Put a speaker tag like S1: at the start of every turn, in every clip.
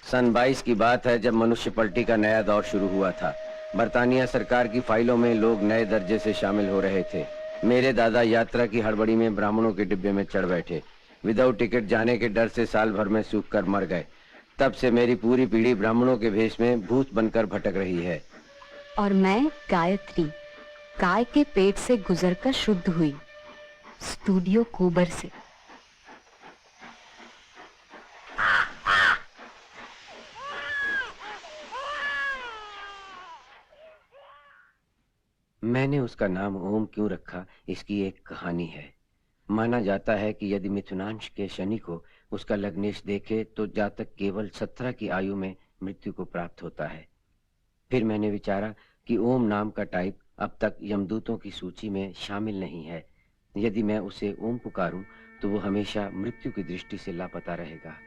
S1: सन 22 की बात है जब मनुष्य पलटी का नया दौर शुरू हुआ था। बरतानिया सरकार की फाइलों में लोग नए दर्जे से शामिल हो रहे थे। मेरे दादा यात्रा की हड़बड़ी में ब्राह्मणों के डिब्बे में चढ़ बैठे। विदाउट टिकट जाने के डर से साल भर में सूख कर मर गए। तब से मेरी पूरी पीढ़ी ब्राह्मणों के भेष में भूत बनकर भटक रही है।
S2: और मैं गायत्री, गाय के पेट से गुजरकर शुद्ध हुई, स्टूडियो कोबर से।
S1: मैंने उसका नाम ओम क्यों रखा, इसकी एक कहानी है। माना जाता है कि यदि मिथुनांश के शनि को उसका लग्नेश देखे तो जातक केवल 17 की आयु में मृत्यु को प्राप्त होता है। फिर मैंने विचारा कि ओम नाम का टाइप अब तक यमदूतों की सूची में शामिल नहीं है। यदि मैं उसे ओम पुकारूं तो वो हमेशा मृत्यु की दृष्टि से लापता रहेगा।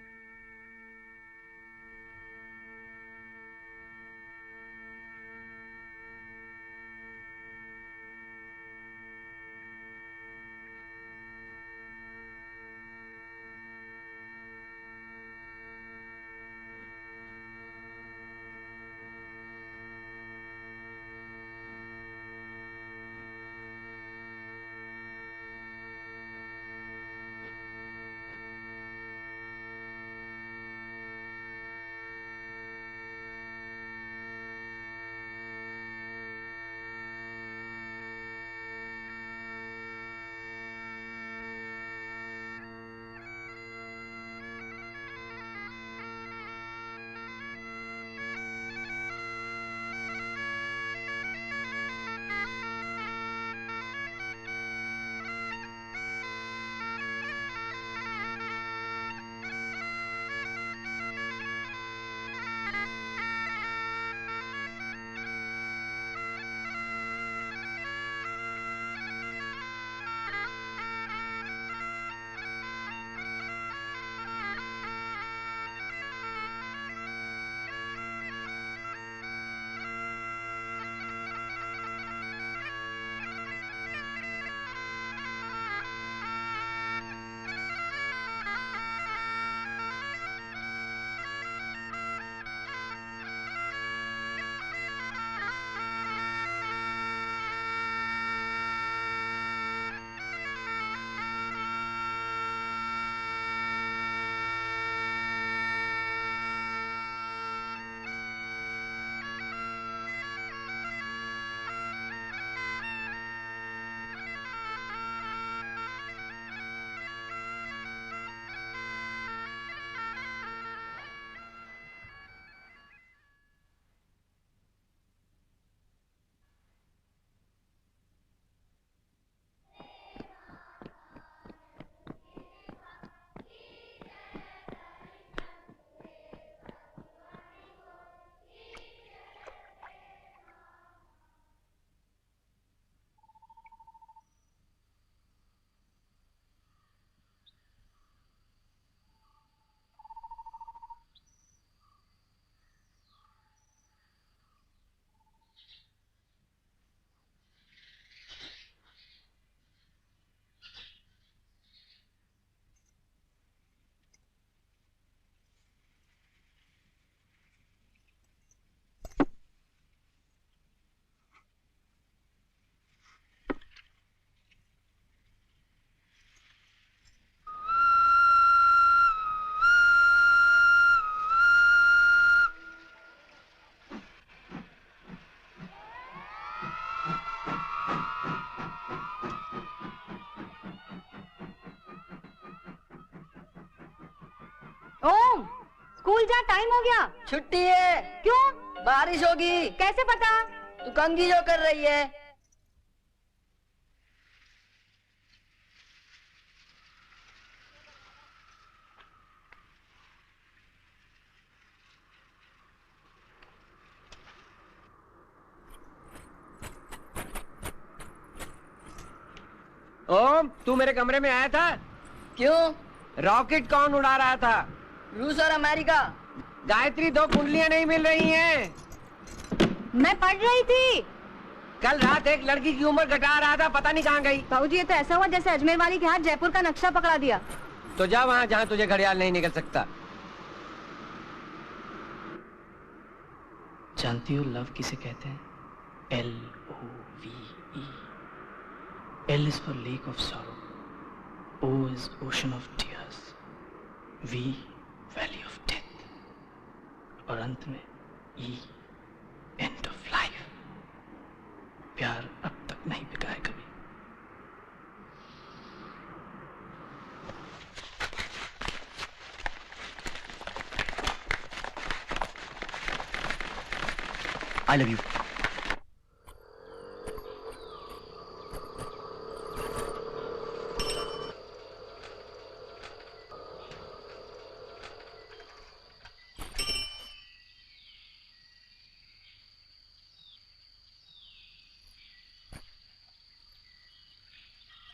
S2: स्कूल जा, टाइम हो गया।
S3: छुट्टी है।
S2: क्यों?
S3: बारिश होगी।
S2: कैसे पता?
S3: तू कंघी जो कर रही है।
S1: ओम, तू मेरे कमरे में आया था?
S3: क्यों?
S1: रॉकेट कौन उड़ा रहा था?
S3: रूस और अमेरिका।
S1: गायत्री, दो कुंडलियां नहीं मिल रही हैं।
S2: मैं पढ़ रही थी।
S1: कल रात एक लड़की की उम्र घटा रहा था, पता नहीं कहाँ गई।
S2: बाबूजी, ये तो ऐसा हुआ जैसे अजमेर वाली के हाथ जयपुर का नक्शा पकड़ा दिया।
S1: तो जा वहाँ जहाँ तुझे घड़ियाल नहीं निकल सकता।
S4: जानती हो लव किसे कहते हैं? LOVE। L is for lake of sorrow, O is ocean of tears, V valley of death, और अंत में E end of life। प्यार अब तक नहीं बिका है कभी।
S5: I love you।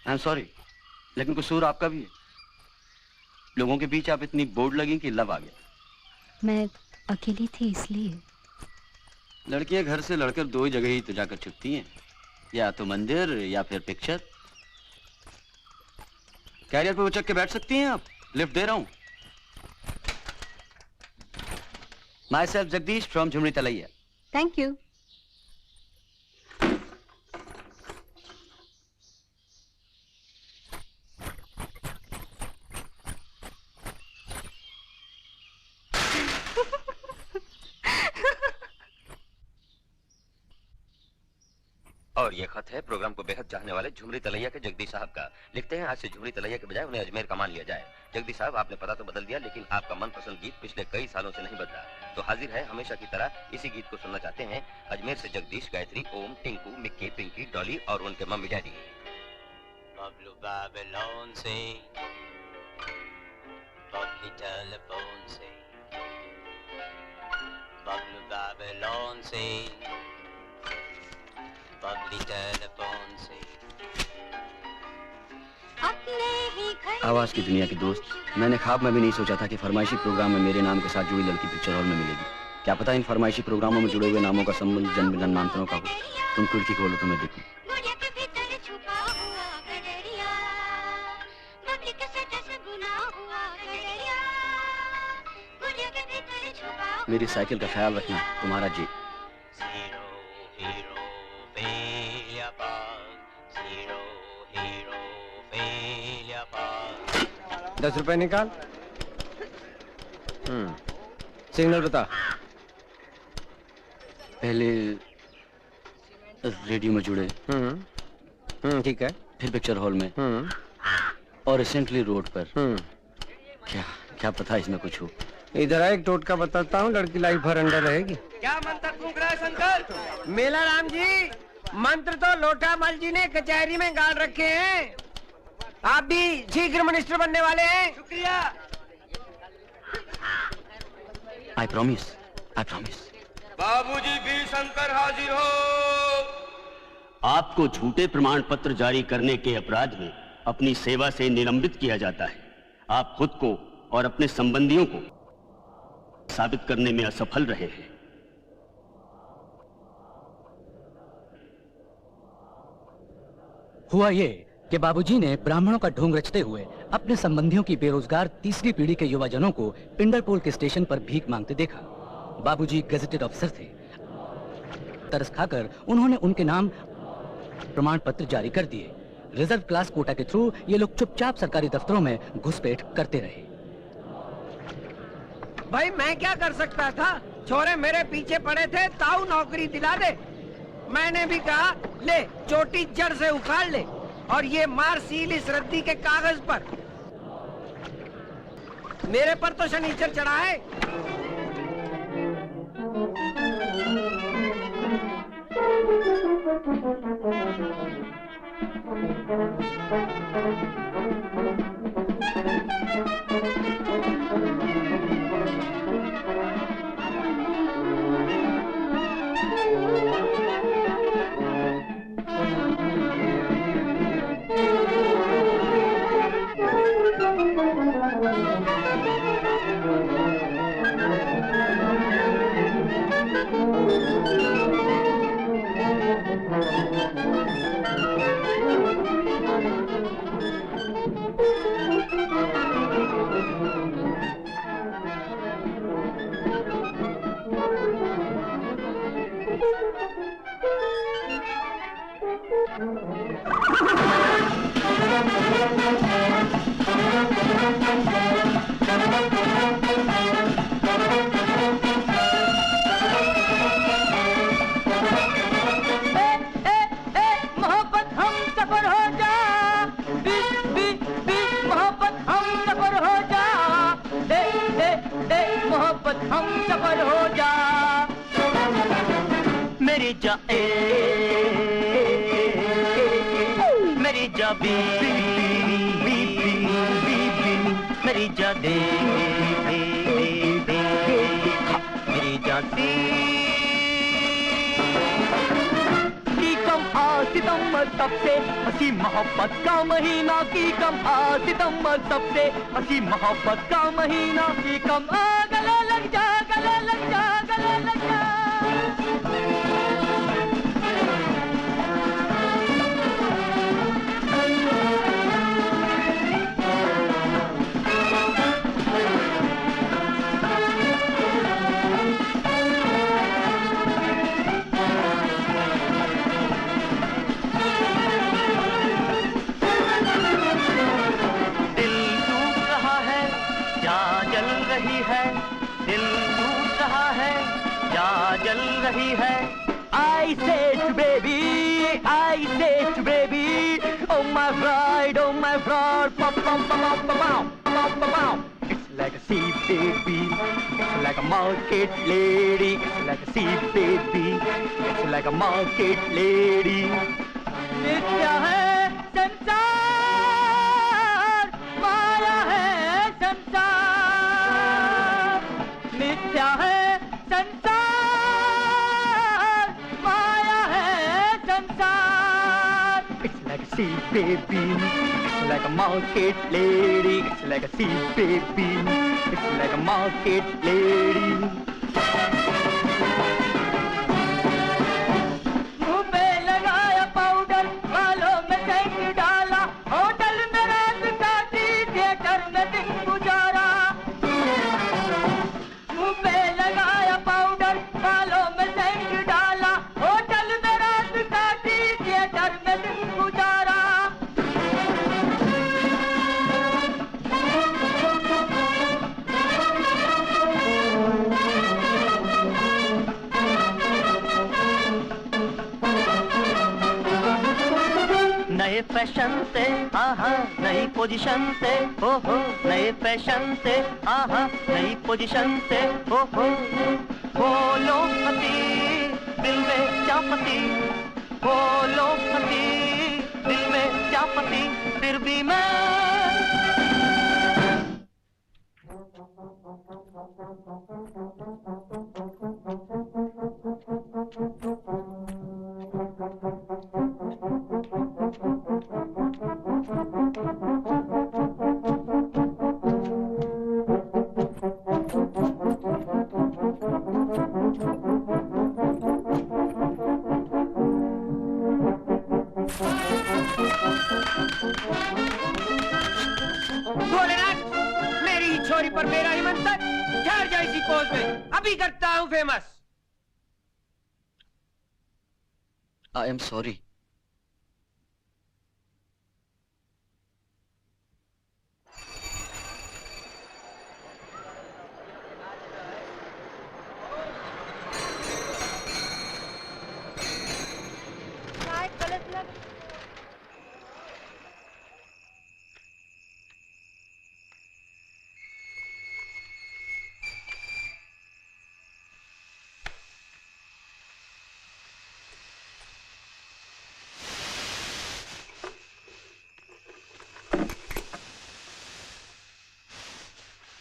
S5: I am sorry, लेकिन कसूर आपका भी है। लोगों के बीच आप इतनी बोर्ड लगी कि लव आ गया।
S2: मैं अकेली थी इसलिए।
S5: लड़कियां घर से लड़कर दो ही जगह ही तो जाकर छुपती हैं, या तो मंदिर या फिर पिक्चर। कैरियर पे उचक के बैठ सकती हैं आप, लिफ्ट दे रहा हूं। Myself Jagdish from Jhumri Telaiya.
S2: Thank you.
S1: और ये खत है प्रोग्राम को बेहद चाहने वाले झुमरी तलैया के जगदीश साहब का। लिखते हैं, आज से झुमरी तलैया के बजाय उन्हें अजमेर का मान लिया जाए। जगदीश साहब, आपने पता तो बदल दिया, लेकिन आपका मनपसंद गीत पिछले कई सालों से नहीं बदला। तो हाजिर है हमेशा की तरह, इसी गीत को सुनना चाहते हैं। अजमेर से जगदीश, गायत्री, ओम, टिंकू, मिक्की, पिंकी, डॉली और उनके मम्मी डैडी।
S6: बबलू बेबीलोन से, बबली टेलीफोन से, बबलू बेबीलोन से, बबली टेलीफोन से।
S5: आवाज की दुनिया के दोस्त, मैंने ख्वाब में भी नहीं सोचा था कि फरमाइशी प्रोग्राम में मेरे नाम के साथ जुड़ी लड़की पिक्चर हॉल में मिलेगी। क्या पता इन फरमाइशी प्रोग्रामों में जुड़े हुए नामों का संबंध जन्म जन्मांतरों का हो। तुम खिड़की खोलो तो मैं देखूं। मेरी साइकिल का ख्याल रखना, तुम्हारा जी।
S1: 10 रुपए निकाल। सिग्नल बता।
S5: पहले रेडियो में जुड़े,
S1: ठीक है।
S5: फिर पिक्चर हॉल में, और रिसेंटली रोड पर। क्या क्या पता इसमें कुछ हो।
S1: इधर एक टोटका बताता हूँ, लड़की लाइफ भर अंडर रहेगी।
S7: क्या मंत्र फूंक रहा है शंकर?
S1: मेला राम जी, मंत्र तो लोटा मल जी ने कचहरी में गाड़ रखे हैं। आप भी शीघ्र मिनिस्टर बनने वाले हैं।
S7: शुक्रिया।
S5: I promise, I promise.
S7: बाबूजी भी शंकर हाजिर हो।
S8: आपको झूठे प्रमाण पत्र जारी करने के अपराध में अपनी सेवा से निलंबित किया जाता है। आप खुद को और अपने संबंधियों को साबित करने में असफल रहे हैं।
S4: हुआ ये कि बाबूजी ने ब्राह्मणों का ढोंग रचते हुए अपने संबंधियों की बेरोजगार तीसरी पीढ़ी के युवाजनों को पिंडरपोल के स्टेशन पर भीख मांगते देखा। बाबूजी गजेटेड अफसर थे। तरस खाकर उन्होंने उनके नाम प्रमाण पत्र जारी कर दिए। रिजर्व क्लास कोटा के थ्रू ये लोग चुपचाप सरकारी दफ्तरों में घुसपैठ करते रहे।
S1: भाई मैं क्या कर सकता था? छोरे मेरे पीछे पड़े थे, ताऊ नौकरी दिला दे। मैंने भी कहा, ले चोटी जड़ से उखाड़ ले और ये मार सील इस रद्दी के कागज पर।
S9: मेरे पर तो शनिचर चढ़ा है।
S10: हसी मोहब्बत का महीना की कम गले लग जा गले लग जा गले लग जा। रही है I say to baby, I say to baby, oh my bride, oh my bride, pop pop pop pop pop pop pop pop. It's like a sea baby, it's like a market lady, it's like a sea baby, it's like a market lady. नित्य है संसार, माया है संसार, नित्य है संसार, it's like a sea baby, it's like a market lady, it's like a sea baby, it's like a market lady. मुंह पे लगाया पाउडर, बालों में सेंट डाला, होटल में रात काटी, थिएटर में दिन गुजारा। मुंह पे लगाया पाउडर, बालों में सेंट डाला, होटल में रात काटी, थिएटर में दिन गुजारा। नए फैशन से आहा नई पोजीशन से हो नए फैशन से आहा नई पोजीशन से हो बोलो हसी दिल में चापती, बोलो हसी दिल में चापती, फिर भी मैं छोरी पर मेरा ही मंतर, ठहर जा इसी पोज में, अभी करता हूँ फेमस।
S5: I am sorry.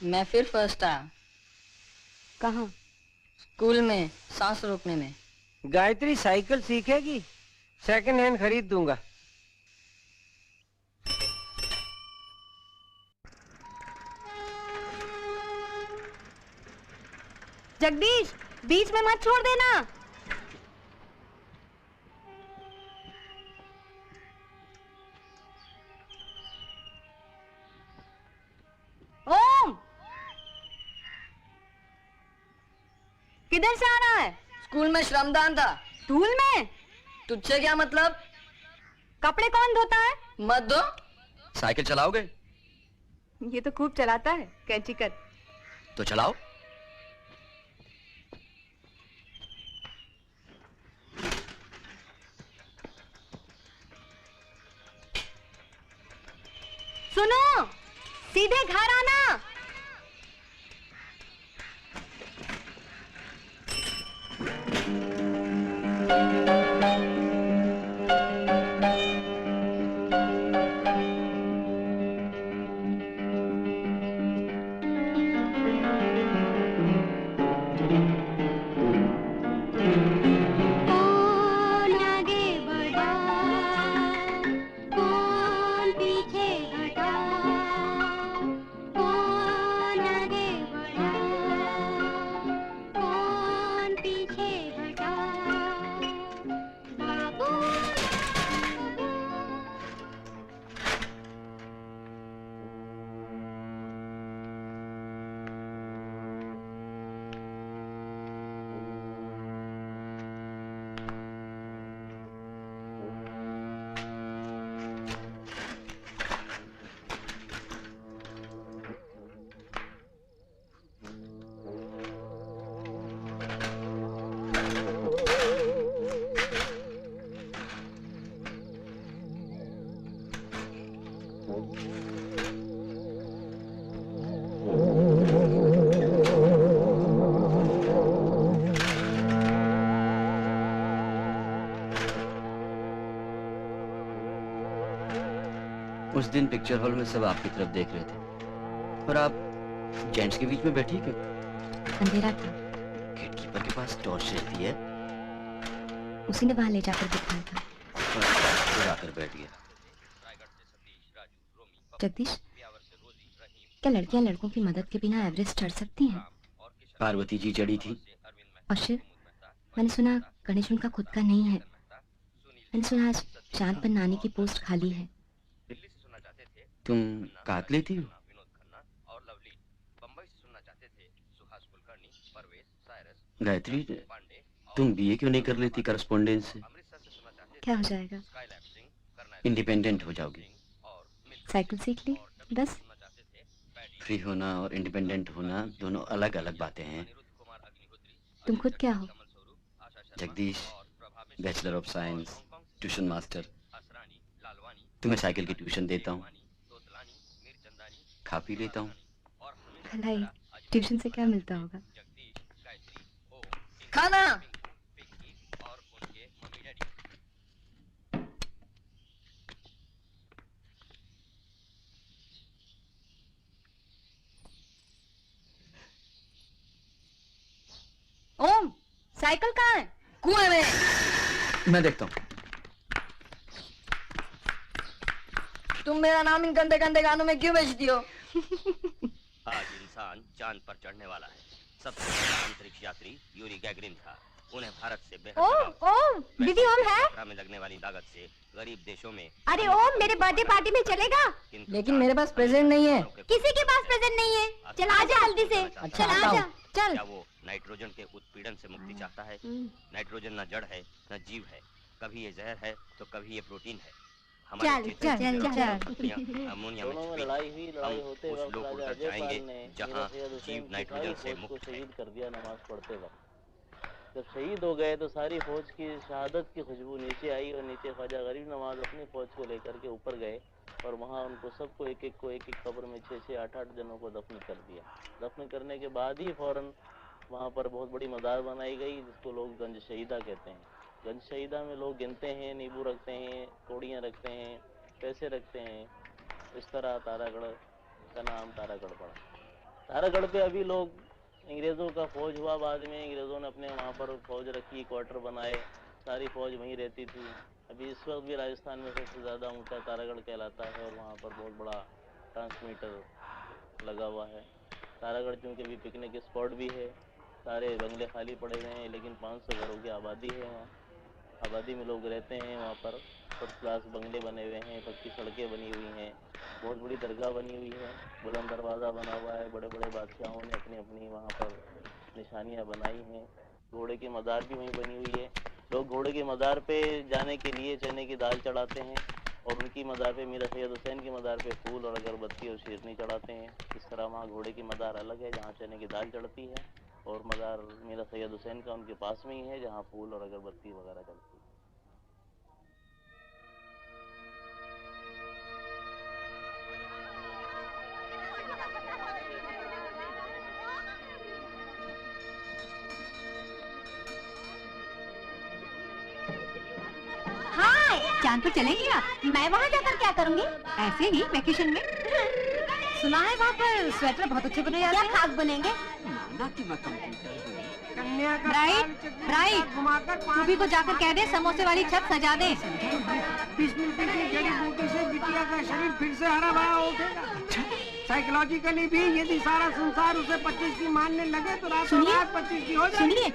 S3: मैं फिर फर्स्ट आया।
S2: कहाँ?
S3: स्कूल में सांस रोकने में।
S9: गायत्री साइकिल सीखेगी? सेकंड हैंड खरीद दूंगा।
S2: जगदीश, बीच में मत छोड़ देना। ओम, किधर से आ रहा है?
S3: स्कूल में श्रमदान था।
S2: धूल में?
S3: तुझसे क्या मतलब?
S2: कपड़े कौन धोता है?
S3: मत दो।
S5: साइकिल चलाओगे?
S2: ये तो खूब चलाता है। कैंची कर।
S5: तो चलाओ।
S2: सुनो, सीधे घर आना। कौन आगे बढ़ा, कौन पीछे हटा, कौन आगे बढ़ा, कौन पीछे हटा, बाबू।
S5: उस दिन पिक्चर हॉल में सब आपकी तरफ देख रहे थे और आप जेंट्स के बीच में बैठी क्यों?
S2: अंधेरा था।
S5: गेटकीपर के पास टॉर्च रहती है।
S2: उसी ने वहां ले जाकर दिखाया था।
S5: फिर आकर बैठ गया।
S2: जगदीश, क्या लड़कियां लड़कों की मदद के बिना एवरेस्ट चढ़ सकती हैं?
S5: पार्वती जी चढ़ी थी।
S2: और शिव, मैंने सुना गणेश उनका खुद का नहीं है। मैंने सुना आज चांद पर नानी की पोस्ट खाली है।
S5: तुम काकली थी? गायत्री, तुम बीए क्यों नहीं कर लेती करस्पॉन्डेंस से?
S2: क्या हो जाएगा?
S5: इंडिपेंडेंट हो जाओगी।
S2: साइकिल सीख ली बस।
S5: फ्री होना और इंडिपेंडेंट होना दोनों अलग अलग बातें हैं।
S2: तुम खुद क्या हो?
S5: Jagdish, bachelor of science, tuition master. तुम्हें साइकिल की ट्यूशन देता हूँ, खा पी लेता हूँ।
S2: भलाई ट्यूशन से क्या मिलता होगा?
S3: खाना।
S2: ओम, साइकिल कहाँ है?
S3: कुएं में।
S5: मैं देखता हूँ।
S3: तुम मेरा नाम इन गंदे गंदे गानों में क्यों बेचती हो?
S8: आज इंसान चांद पर चढ़ने वाला है। सबसे बड़ा अंतरिक्ष यात्री यूरी गैगरिन था। उन्हें भारत से
S2: ओम, दीदी ओम है?
S8: में लगने वाली लागत से गरीब देशों में।
S2: अरे ओम, मेरे बर्थडे पार्टी में चलेगा?
S3: लेकिन मेरे पास प्रेजेंट नहीं है।
S2: किसी के पास प्रेजेंट नहीं है। चल आजा जल्दी से।
S3: अच्छा,
S2: चल
S3: आता
S2: आजा।
S3: हूँ।
S2: चल।
S8: क्या वो नाइट्रोजन के उत्पीड़न से मुक्ति चाहता है? नाइट्रोजन न जड़ है न जीव है। कभी ये जहर है तो कभी ये प्रोटीन है।
S2: चल चल चल।
S8: अमोनिया में छुपी हम उस लोक पर जाएंगे जहाँ जीव नाइट्रोजन से मुक्त है।
S11: कर दिया नमाज पढ़ते वक्त। जब शहीद हो गए तो सारी फौज की शहादत की खुशबू नीचे आई और नीचे ख्वाजा गरीब नवाज अपनी फौज को लेकर के ऊपर गए और वहाँ उनको सबको एक एक कब्र में 6-6, 8-8 जनों को दफन कर दिया। दफन करने के बाद ही फौरन वहाँ पर बहुत बड़ी मज़ार बनाई गई जिसको लोग गंज शहीदा कहते हैं। गंज शहीदा में लोग गिनते हैं, नींबू रखते हैं, तोड़ियाँ रखते हैं, पैसे रखते हैं। इस तरह तारागढ़ का नाम तारागढ़ पड़ा। तारागढ़ पे अभी लोग, अंग्रेज़ों का फौज हुआ बाद में, अंग्रेज़ों ने अपने वहाँ पर फौज रखी, क्वार्टर बनाए, सारी फौज वहीं रहती थी। अभी इस वक्त भी राजस्थान में सबसे ज़्यादा ऊंचा तारागढ़ कहलाता है और वहाँ पर बहुत बड़ा ट्रांसमीटर लगा हुआ है। तारागढ़ चूँकि अभी पिकनिक स्पॉट भी है, सारे बंगले खाली पड़े हुए हैं, लेकिन 500 घरों की आबादी है वहाँ। आबादी में लोग रहते हैं वहाँ पर। फर्स्ट क्लास बंगले बने हुए हैं, पक्की सड़कें बनी हुई हैं, बहुत बड़ी दरगाह बनी हुई है, बुलंद दरवाज़ा बना हुआ है, बड़े बड़े बादशाहों ने अपनी अपनी वहाँ पर निशानियाँ बनाई हैं। घोड़े की मज़ार भी वहीं बनी हुई है। लोग घोड़े की मज़ार पे जाने के लिए चने की दाल चढ़ाते हैं और उनकी मज़ार पे, मीरा सैयद हुसैन की मज़ार पे फूल और अगरबत्ती और शेरनी चढ़ाते हैं। इस तरह वहाँ घोड़े की मज़ार अलग है जहाँ चने की दाल चढ़ती है, और मज़ार मीरा सैयद हुसैन का उनके पास में ही है जहाँ फूल और अगरबत्ती वगैरह चढ़ती है।
S2: चांद पर चलेंगी आप? मैं वहाँ जाकर क्या करूँगी? ऐसे ही वेकेशन में। सुना है वहाँ पर स्वेटर बहुत अच्छे बने जाते हैं। क्या खाक बनेंगे? राइट, रूबी को जाकर कह दे समोसे वाली छत सजा दे।
S9: जड़ी बूटी से बिटिया का शरीर फिर से हरा भरा हो उठेगा। साइकोलॉजिकली भी यदि सारा संसार उसे 25 की मानने लगे तो रातों रात 25 की हो जाएगी।
S2: सुनिए,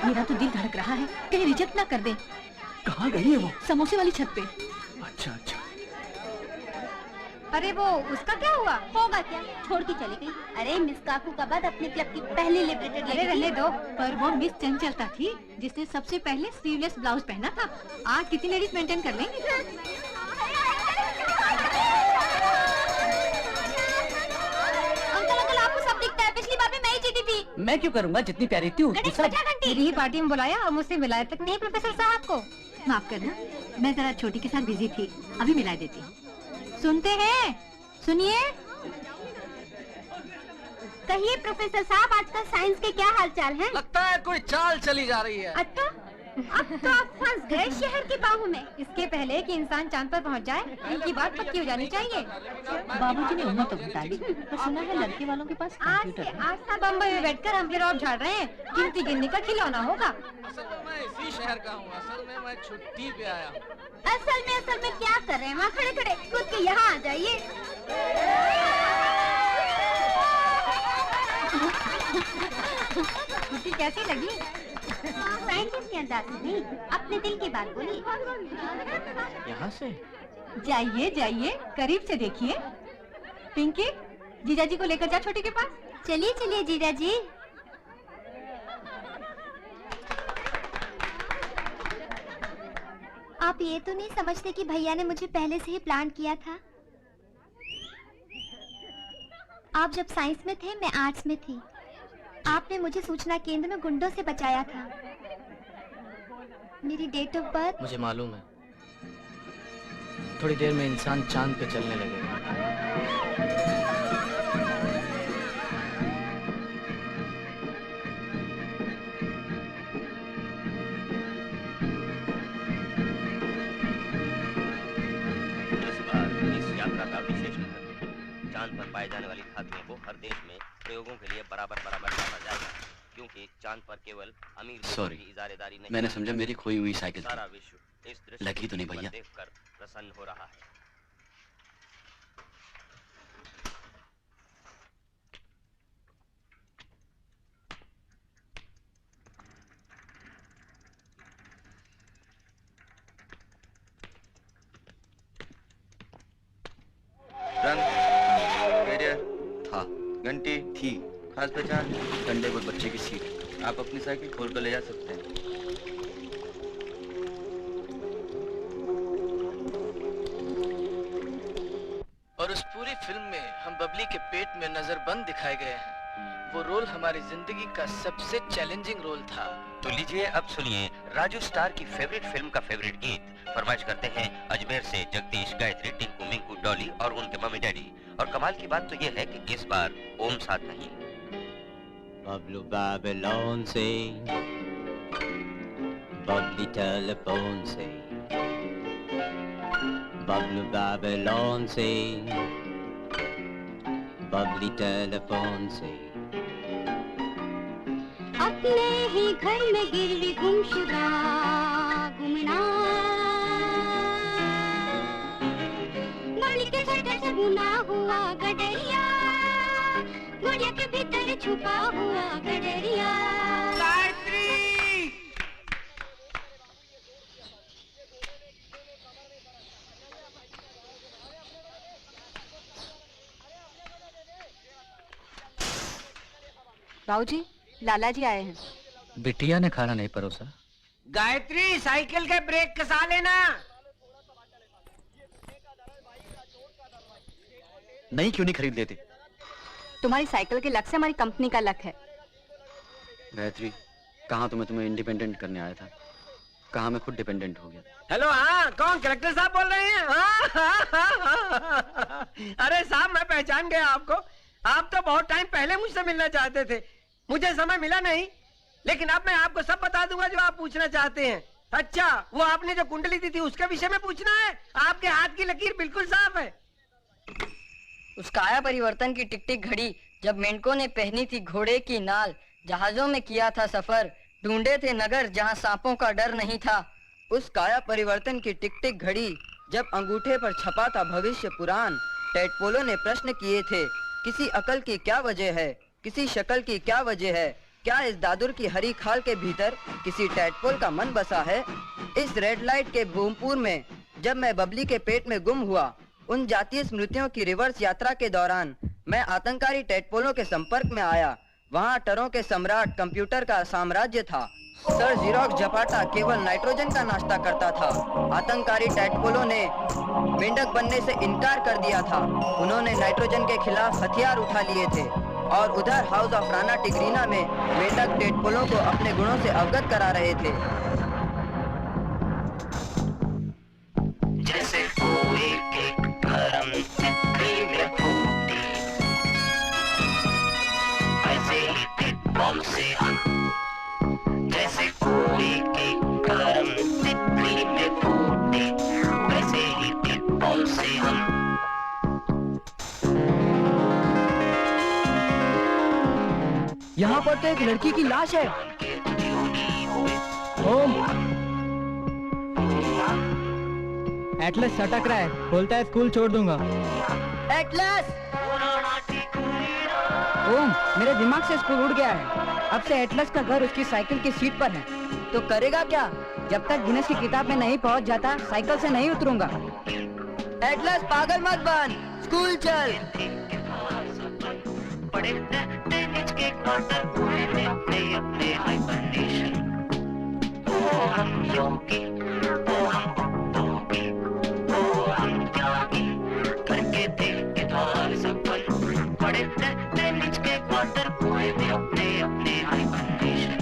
S2: मेरा तो दिल धड़क रहा है, कहीं रिजेक्ट ना कर दे।
S10: कहाँ गई है वो?
S2: समोसे वाली छत पे।
S10: अच्छा अच्छा।
S2: अरे वो उसका क्या हुआ? होगा क्या, छोड़ के चली गई। अरे मिस काकू का बाद अपने क्लब की पहली लिबरेटेड लेडी। रहने दो, पर वो मिस चंचलता थी जिसने सबसे पहले स्लीवलेस ब्लाउज पहना था। आज कितनी लेडीज मेंटेन कर लेंगी? अंकल आपको सब दिखता है, पिछली बार भी मैं ही जीती थी।
S4: मैं क्यों करूँगा, जितनी प्यारी थी उतनी सब।
S2: मेरी पार्टी में बुलाया और मुझसे मिलाया तक नहीं प्रोफेसर साहब को। माफ करना, मैं जरा छोटी के साथ बिजी थी, अभी मिला देती हूँ। सुनते हैं? सुनिए। कहिए प्रोफेसर साहब, आजकल साइंस के क्या हालचाल हैं?
S4: लगता है कोई चाल चली जा रही है।
S2: अच्छा, अब तो आप फंस गए शहर की बाहों में। इसके पहले कि इंसान चांद पर पहुंच जाए, इनकी बात पक्की हो जानी चाहिए। बाबूजी ने उम्र तो बता दी, पर सुना है लड़के वालों के पास कंप्यूटर है। आज साल बम्बई में बैठकर हम फिर झाड़ रहे हैं, गिनती गिनने का खिलौना होगा।
S4: असल में मैं इसी शहर का हूँ, असल में मैं छुट्टी पे आया हूँ।
S2: असल में क्या कर रहे हैं वहाँ खड़े खड़े? खुद के यहाँ आ जाइए। छुट्टी कैसी लगी? साइंटिस्ट के अंदाज से नहीं, अपने दिल की बात बोली।
S4: यहाँ से
S2: जाइए जाइए, करीब से देखिए। पिंकी, जीजा जी को लेकर जा छोटी के पास। चलिए चलिए जीजा जी। आप ये तो नहीं समझते कि भैया ने मुझे पहले से ही प्लान किया था? आप जब साइंस में थे, मैं आर्ट्स में थी। आपने मुझे सूचना केंद्र में गुंडों से बचाया था। मेरी डेट ऑफ बर्थ
S4: मुझे मालूम है। थोड़ी देर में इंसान चांद पे चलने लगेगा।
S5: इस बार इस यात्रा का विशेष महत्व है। चांद पर पाए जाने वाली धातुओं को हर देश में प्रयोगों के लिए बराबर बांटा जाएगा, क्योंकि चांद पर केवल अमीर लोगों की इजारेदारी नहीं, मैंने समझा मेरी खोई हुई साइकिल सारा विश्व इस दृश्य लगी तो नहीं भैया? देखकर प्रसन्न हो रहा है।
S7: रंग, कैरियर
S5: था,
S7: घंटी
S5: थी,
S7: खास पहचान,
S5: ठंडे को बच्चे की सीट।
S7: आप अपनी साइकिल खोल कर ले जा सकते हैं।
S4: और उस पूरी फिल्म में हम बबली के पेट में नजरबंद दिखाए गए हैं। वो रोल हमारी जिंदगी का सबसे चैलेंजिंग रोल था।
S5: तो लीजिए अब सुनिए राजू स्टार की फेवरेट फिल्म का फेवरेट गीत। फरमाइश करते हैं अजमेर से जगदीश, गायत्री, टिंकू, मिंकू, डॉली और उनके मम्मी डैडी। और कमाल की बात तो ये है कि इस बार ओम साथ नहीं।
S6: बबलू बेबीलोन से, बबली टेलीफोन से, बबलू बेबीलोन से, बबली टेलीफोन से।
S2: अपने ही घर में गिरवी गुमशुदा घूमना, बबली के स्वेटर से बुना हुआ गडरिया, गुड़िया के भीतर छुपा हुआ गडरिया।
S9: गायत्री!
S3: बाबूजी, लाला जी आए हैं।
S4: बिटिया ने खाना नहीं परोसा।
S9: गायत्री, साइकिल के ब्रेक कसा लेना।
S5: नहीं क्यों नहीं खरीद लेते?
S3: तुम्हारी साइकिल के लक से हमारी कंपनी का लक है।
S5: गायत्री, कहाँ तो मैं तुम्हें इंडिपेंडेंट करने आया था, कहाँ मैं खुद डिपेंडेंट हो गया।
S9: हेलो, हाँ, कौन? कलेक्टर साहब बोल रहे हैं? हाँ। अरे साहब, मैं पहचान गया आपको। आप तो बहुत टाइम पहले मुझसे मिलना चाहते थे, मुझे समय मिला नहीं, लेकिन अब मैं आपको सब बता दूंगा जो आप पूछना चाहते हैं। अच्छा, वो आपने जो कुंडली दी थी उसके विषय में पूछना है? आपके हाथ की लकीर बिल्कुल साफ है।
S3: उस काया परिवर्तन की टिक टिक घड़ी, जब मेंढकों ने पहनी थी घोड़े की नाल, जहाजों में किया था सफर, ढूंढे थे नगर जहां सांपों का डर नहीं था। उस काया परिवर्तन की टिक टिक घड़ी, जब अंगूठे पर छपा था भविष्य पुराण, टैडपोलों ने प्रश्न किए थे, किसी अकल की क्या वजह है, किसी शक्ल की क्या वजह है, क्या इस दादुर की हरी खाल के भीतर किसी टैडपोल का मन बसा है। इस रेड लाइट के भूमपुर में जब मैं बबली के पेट में गुम हुआ, उन जातीय स्मृतियों की रिवर्स यात्रा के दौरान मैं आतंकारी टैडपोलों के संपर्क में आया। वहाँ टरों के सम्राट कंप्यूटर का साम्राज्य था। सर जीरोक्स झपाटा केवल नाइट्रोजन का नाश्ता करता था। आतंकारी टैडपोलों ने मेंढक बनने से इनकार कर दिया था। उन्होंने नाइट्रोजन के खिलाफ हथियार उठा लिए थे और उधर हाउस ऑफ राणा टिग्रीना में मेंढक टैडपोलों को अपने गुणों से अवगत करा रहे थे।
S10: जैसे कोई एक गरम तितली में फूटी, वैसे ही टिड्डों से हम, जैसे कोई एक गरम तितली में फूटी, वैसे ही टिड्डों से हम।
S3: यहाँ पर तो एक लड़की की लाश है।
S10: ओम,
S12: एटलस सटक रहा है, बोलता है स्कूल छोड़ दूंगा।
S3: एटलस! ओम, मेरे दिमाग से स्कूल उड़ गया है। अब से एटलस का घर उसकी साइकिल की सीट पर है। तो करेगा क्या? जब तक गिनेस की किताब में नहीं पहुंच जाता, साइकिल से नहीं उतरूंगा। एटलस, पागल मत बन, स्कूल चल।
S10: अपने हाइबरनेशन, ओ हम योगी, ओ हम भोगी, ओ हम त्यागी, करके देख इधर सफल, बड़े रहते निज के क्वार्टर कुएं में अपने अपने हाइबरनेशन।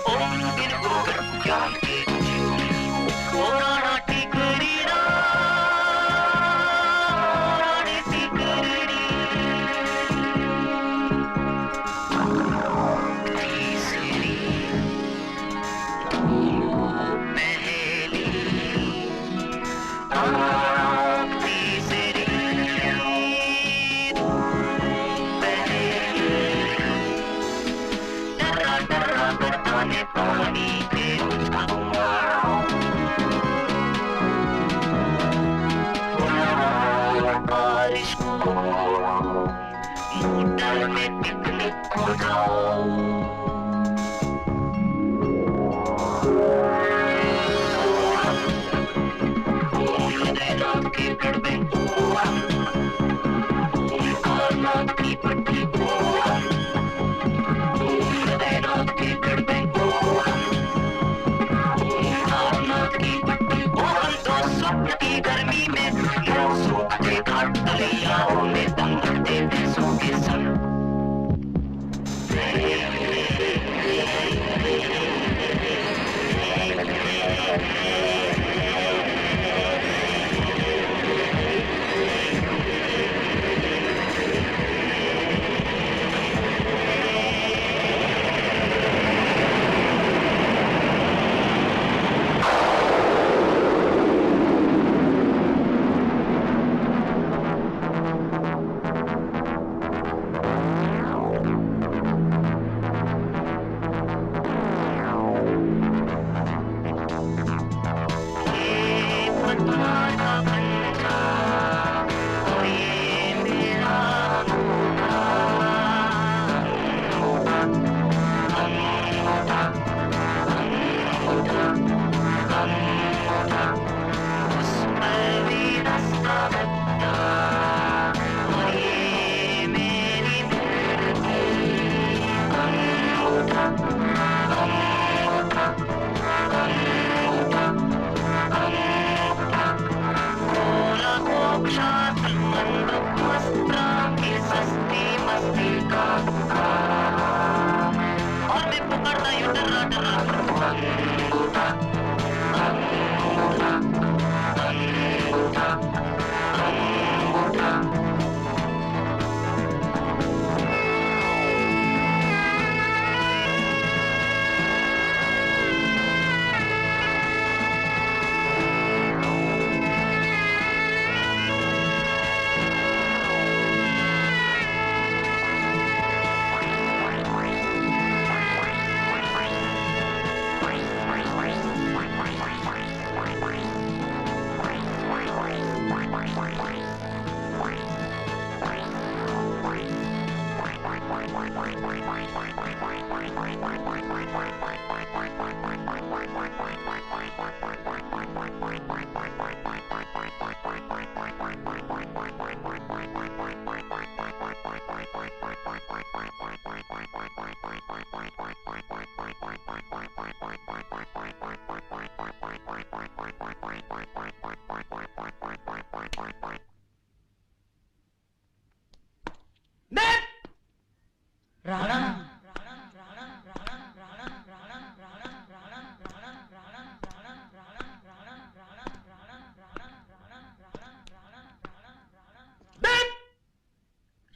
S10: ओम बिन होकर ज्ञान के मोटर में पिकनिक हो जाओ। रात के गड़बे रात की पट्टी रात के गड़बे रात की पट्टी तो स्वप्न की गर्मी में सूखते घाट दरियाओं में दम भरते पैसों के संग।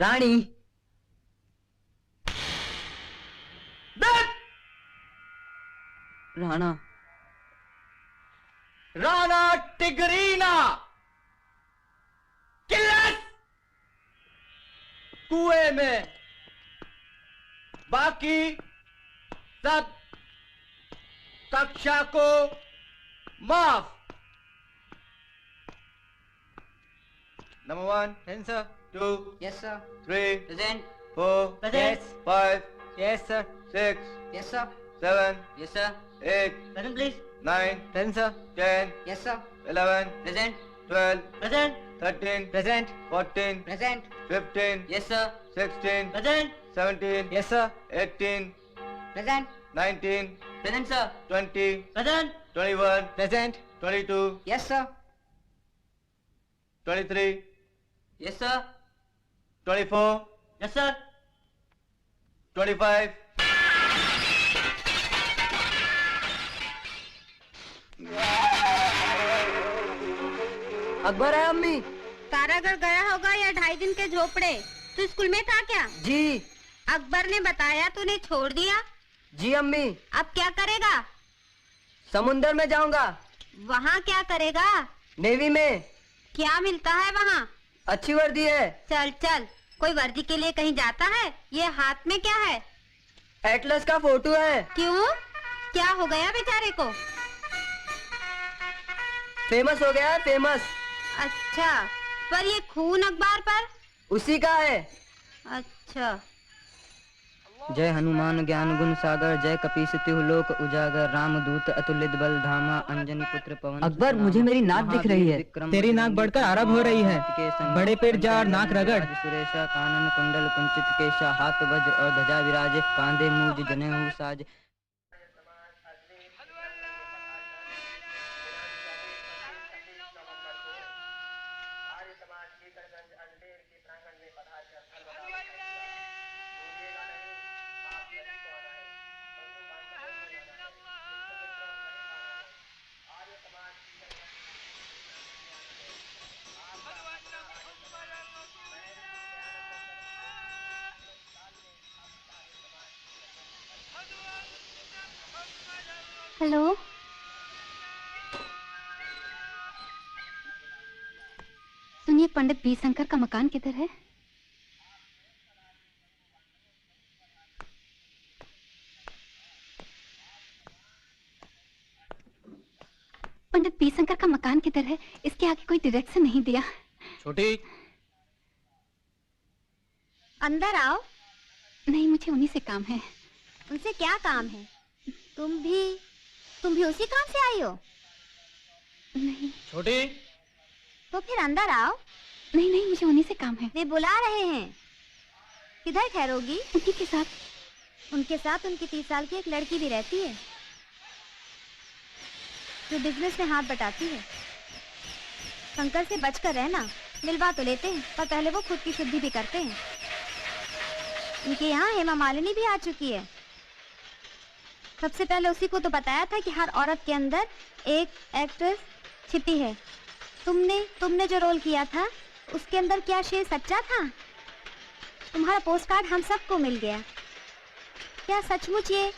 S3: रानी। राणा।
S10: राणा टिगरीना किल्लत कुएं में, बाकी सब कक्षा को माफ। Number 1,
S12: Present, sir.
S10: 2,
S3: Yes, sir.
S10: 3,
S3: Present.
S10: 4,
S12: Present.
S10: 5,
S12: Yes, sir.
S10: 6,
S3: Yes, sir.
S10: 7,
S3: Yes, sir.
S10: 8,
S3: Present, please.
S10: 9,
S12: Present, sir.
S10: 10,
S3: Yes, sir.
S10: 11,
S3: Present.
S10: 12,
S3: Present.
S10: 13,
S12: Present.
S10: 14,
S3: Present.
S10: 15,
S3: Yes, sir.
S10: 16,
S3: Present.
S10: 17,
S12: Yes, sir.
S10: 18,
S3: Present.
S10: 19,
S3: Present, sir.
S10: 20,
S3: Present.
S10: 21,
S12: Present.
S10: 22,
S3: Yes, sir.
S10: 23,
S3: Yes, sir.
S10: 24,
S3: Yes, sir.
S10: 25.
S3: Akbar है अम्मी।
S2: तारागढ़ गया होगा या 2.5 दिन के झोपड़े। तू school में था क्या?
S3: जी।
S2: अकबर ने बताया तूने छोड़ दिया।
S3: जी अम्मी।
S2: अब क्या करेगा?
S3: समुंदर में जाऊंगा।
S2: वहाँ क्या करेगा?
S3: नेवी में।
S2: क्या मिलता है वहाँ?
S3: अच्छी वर्दी है।
S2: चल चल, कोई वर्दी के लिए कहीं जाता है? ये हाथ में क्या है?
S3: एटलस का फोटो है।
S2: क्यों? क्या हो गया बेचारे को?
S3: फेमस हो गया है, फेमस।
S2: अच्छा, पर ये खून अखबार पर?
S3: उसी का है।
S2: अच्छा।
S13: जय हनुमान ज्ञान गुण सागर, जय कपीस तिहु लोक उजागर, रामदूत अतुलित बल धामा, अंजनी पुत्र पवन।
S3: अकबर, मुझे मेरी नाक दिख रही है।
S12: तेरी नाक बढ़कर आरब हो रही है। बड़े पेड़ जा और नाक रगड़।
S13: सुरेशा कानन कुंडल कुंचित केशा, हाथ वज्र और ध्वजा विराजे, कांधे मूज जनेऊ साज।
S2: हेलो, सुनिए, पंडित बी शंकर का मकान किधर है? पंडित बी शंकर का मकान किधर है? इसके आगे कोई डायरेक्शन नहीं दिया।
S12: छोटी,
S2: अंदर आओ। नहीं, मुझे उन्हीं से काम है। उनसे क्या काम है? तुम भी उसी काम से आई हो? नहीं।
S12: छोटी,
S2: तो फिर अंदर आओ। नहीं नहीं, मुझे उन्हीं से काम है। वे बुला रहे हैं। किधर ठहरोगी? उन्हीं के साथ। उनके साथ उनकी 30 साल की एक लड़की भी रहती है जो बिजनेस में हाथ बटाती है। शंकर से बचकर रहना। मिलवा तो लेते हैं, पर पहले वो खुद की शुद्धि भी करते हैं। इनके यहाँ हेमा मालिनी भी आ चुकी है। सबसे पहले उसी को तो बताया था कि हर औरत के अंदर एक एक्ट्रेस छिपी है। तुमने जो रोल किया था उसके अंदर क्या शेर सच्चा था? तुम्हारा पोस्ट कार्ड हम सबको मिल गया। क्या सचमुच ये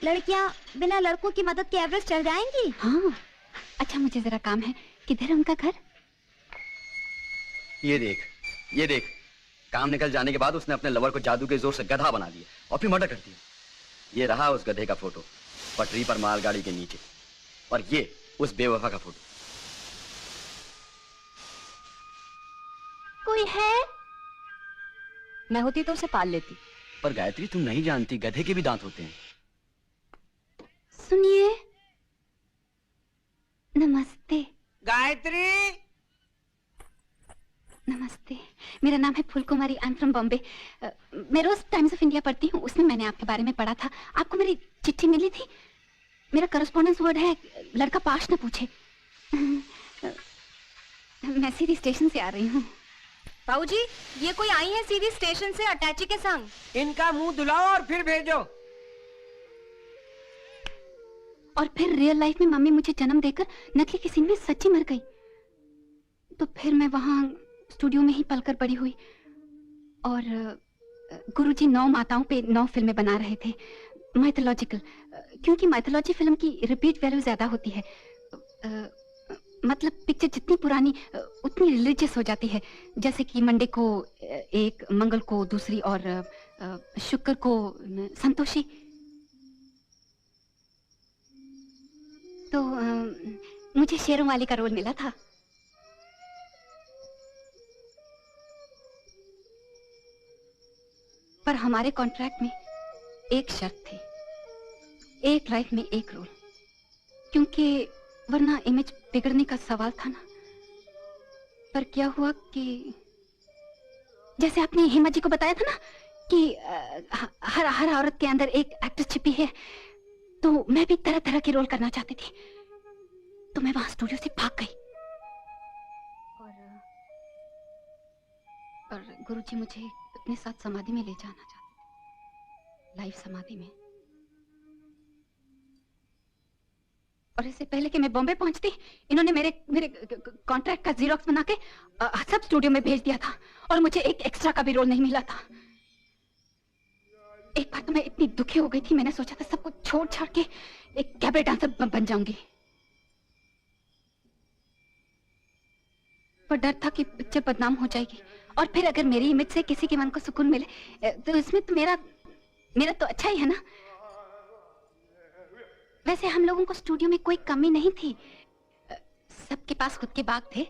S2: लड़कियां बिना लड़कों की मदद के एवरेस्ट चढ़ जाएंगी? हाँ। अच्छा, मुझे जरा काम है। किधर है उनका घर?
S5: ये देख, काम निकल जाने के बाद उसने अपने लवर को जादू के जोर से गधा बना दिया और फिर मर्डर कर दिया। ये रहा उस गधे का फोटो, पटरी पर मालगाड़ी के नीचे, और ये उस बेवफा का फोटो।
S2: कोई है?
S3: मैं होती तो उसे पाल लेती।
S5: पर गायत्री, तुम नहीं जानती, गधे के भी दांत होते हैं।
S2: सुनिए, नमस्ते।
S9: गायत्री,
S2: नमस्ते, मेरा नाम है Phool Kumari. I am from Bombay. मैं रोज टाइम्स ऑफ इंडिया पढ़ती हूँ, उसमें मैंने आपके बारे में पढ़ा था। आपको मेरी चिट्ठी मिली थी? मेरा करस्पॉन्डेंस वर्ड है लड़का पाश न पूछे। मैं सीधी स्टेशन से आ रही हूँ।
S3: बाबूजी, ये कोई आई है सीधी स्टेशन से अटैची के संग।
S9: इनका मुंह धुलाओ और फिर भेजो।
S2: और फिर रियल लाइफ में मम्मी मुझे जन्म देकर नकली की सीन में सच्ची मर गई। तो फिर मैं वहां स्टूडियो में ही पलकर बड़ी हुई। और गुरुजी 9 माताओं पे 9 फिल्में बना रहे थे, माइथोलॉजिकल, क्योंकि माइथोलॉजी फिल्म की रिपीट वैल्यू ज्यादा होती है। मतलब पिक्चर जितनी पुरानी उतनी रिलीजियस हो जाती है। जैसे कि मंडे को एक, मंगल को दूसरी और शुक्र को संतोषी। तो मुझे शेरों वाली का रोल मिला था। पर हमारे कॉन्ट्रैक्ट में एक शर्त थी, एक लाइफ में एक रोल, क्योंकि वरना इमेज बिगड़ने का सवाल था ना। पर क्या हुआ कि जैसे आपने हेमा जी को बताया था ना कि हर औरत के अंदर एक एक्ट्रेस छिपी है, तो मैं भी तरह तरह के रोल करना चाहती थी, तो मैं वहां स्टूडियो से भाग गई। और गुरुजी मुझे अपने साथ समाधि में ले जाना चाहते थे, लाइव समाधि में। और इससे पहले कि मैं बॉम्बे पहुंचती, इन्होंने मेरे कॉन्ट्रैक्ट का जीरोक्स बना के सब स्टूडियो में भेज दिया था, और मुझे एक एक्स्ट्रा का भी रोल नहीं मिला था। एक बार तो मैं इतनी दुखी हो गई थी, मैंने सोचा था सब कुछ छोड़ छाड़ के एक कैबरे डांसर बन जाऊंगी। पर डर था कि पिक्चर बदनाम हो जाएगी, और फिर अगर मेरी इमेज से किसी के मन को सुकून मिले तो इसमें तो मेरा तो अच्छा ही है ना। वैसे हम लोगों को स्टूडियो में कोई कमी नहीं थी, सबके पास खुद के बाग थे,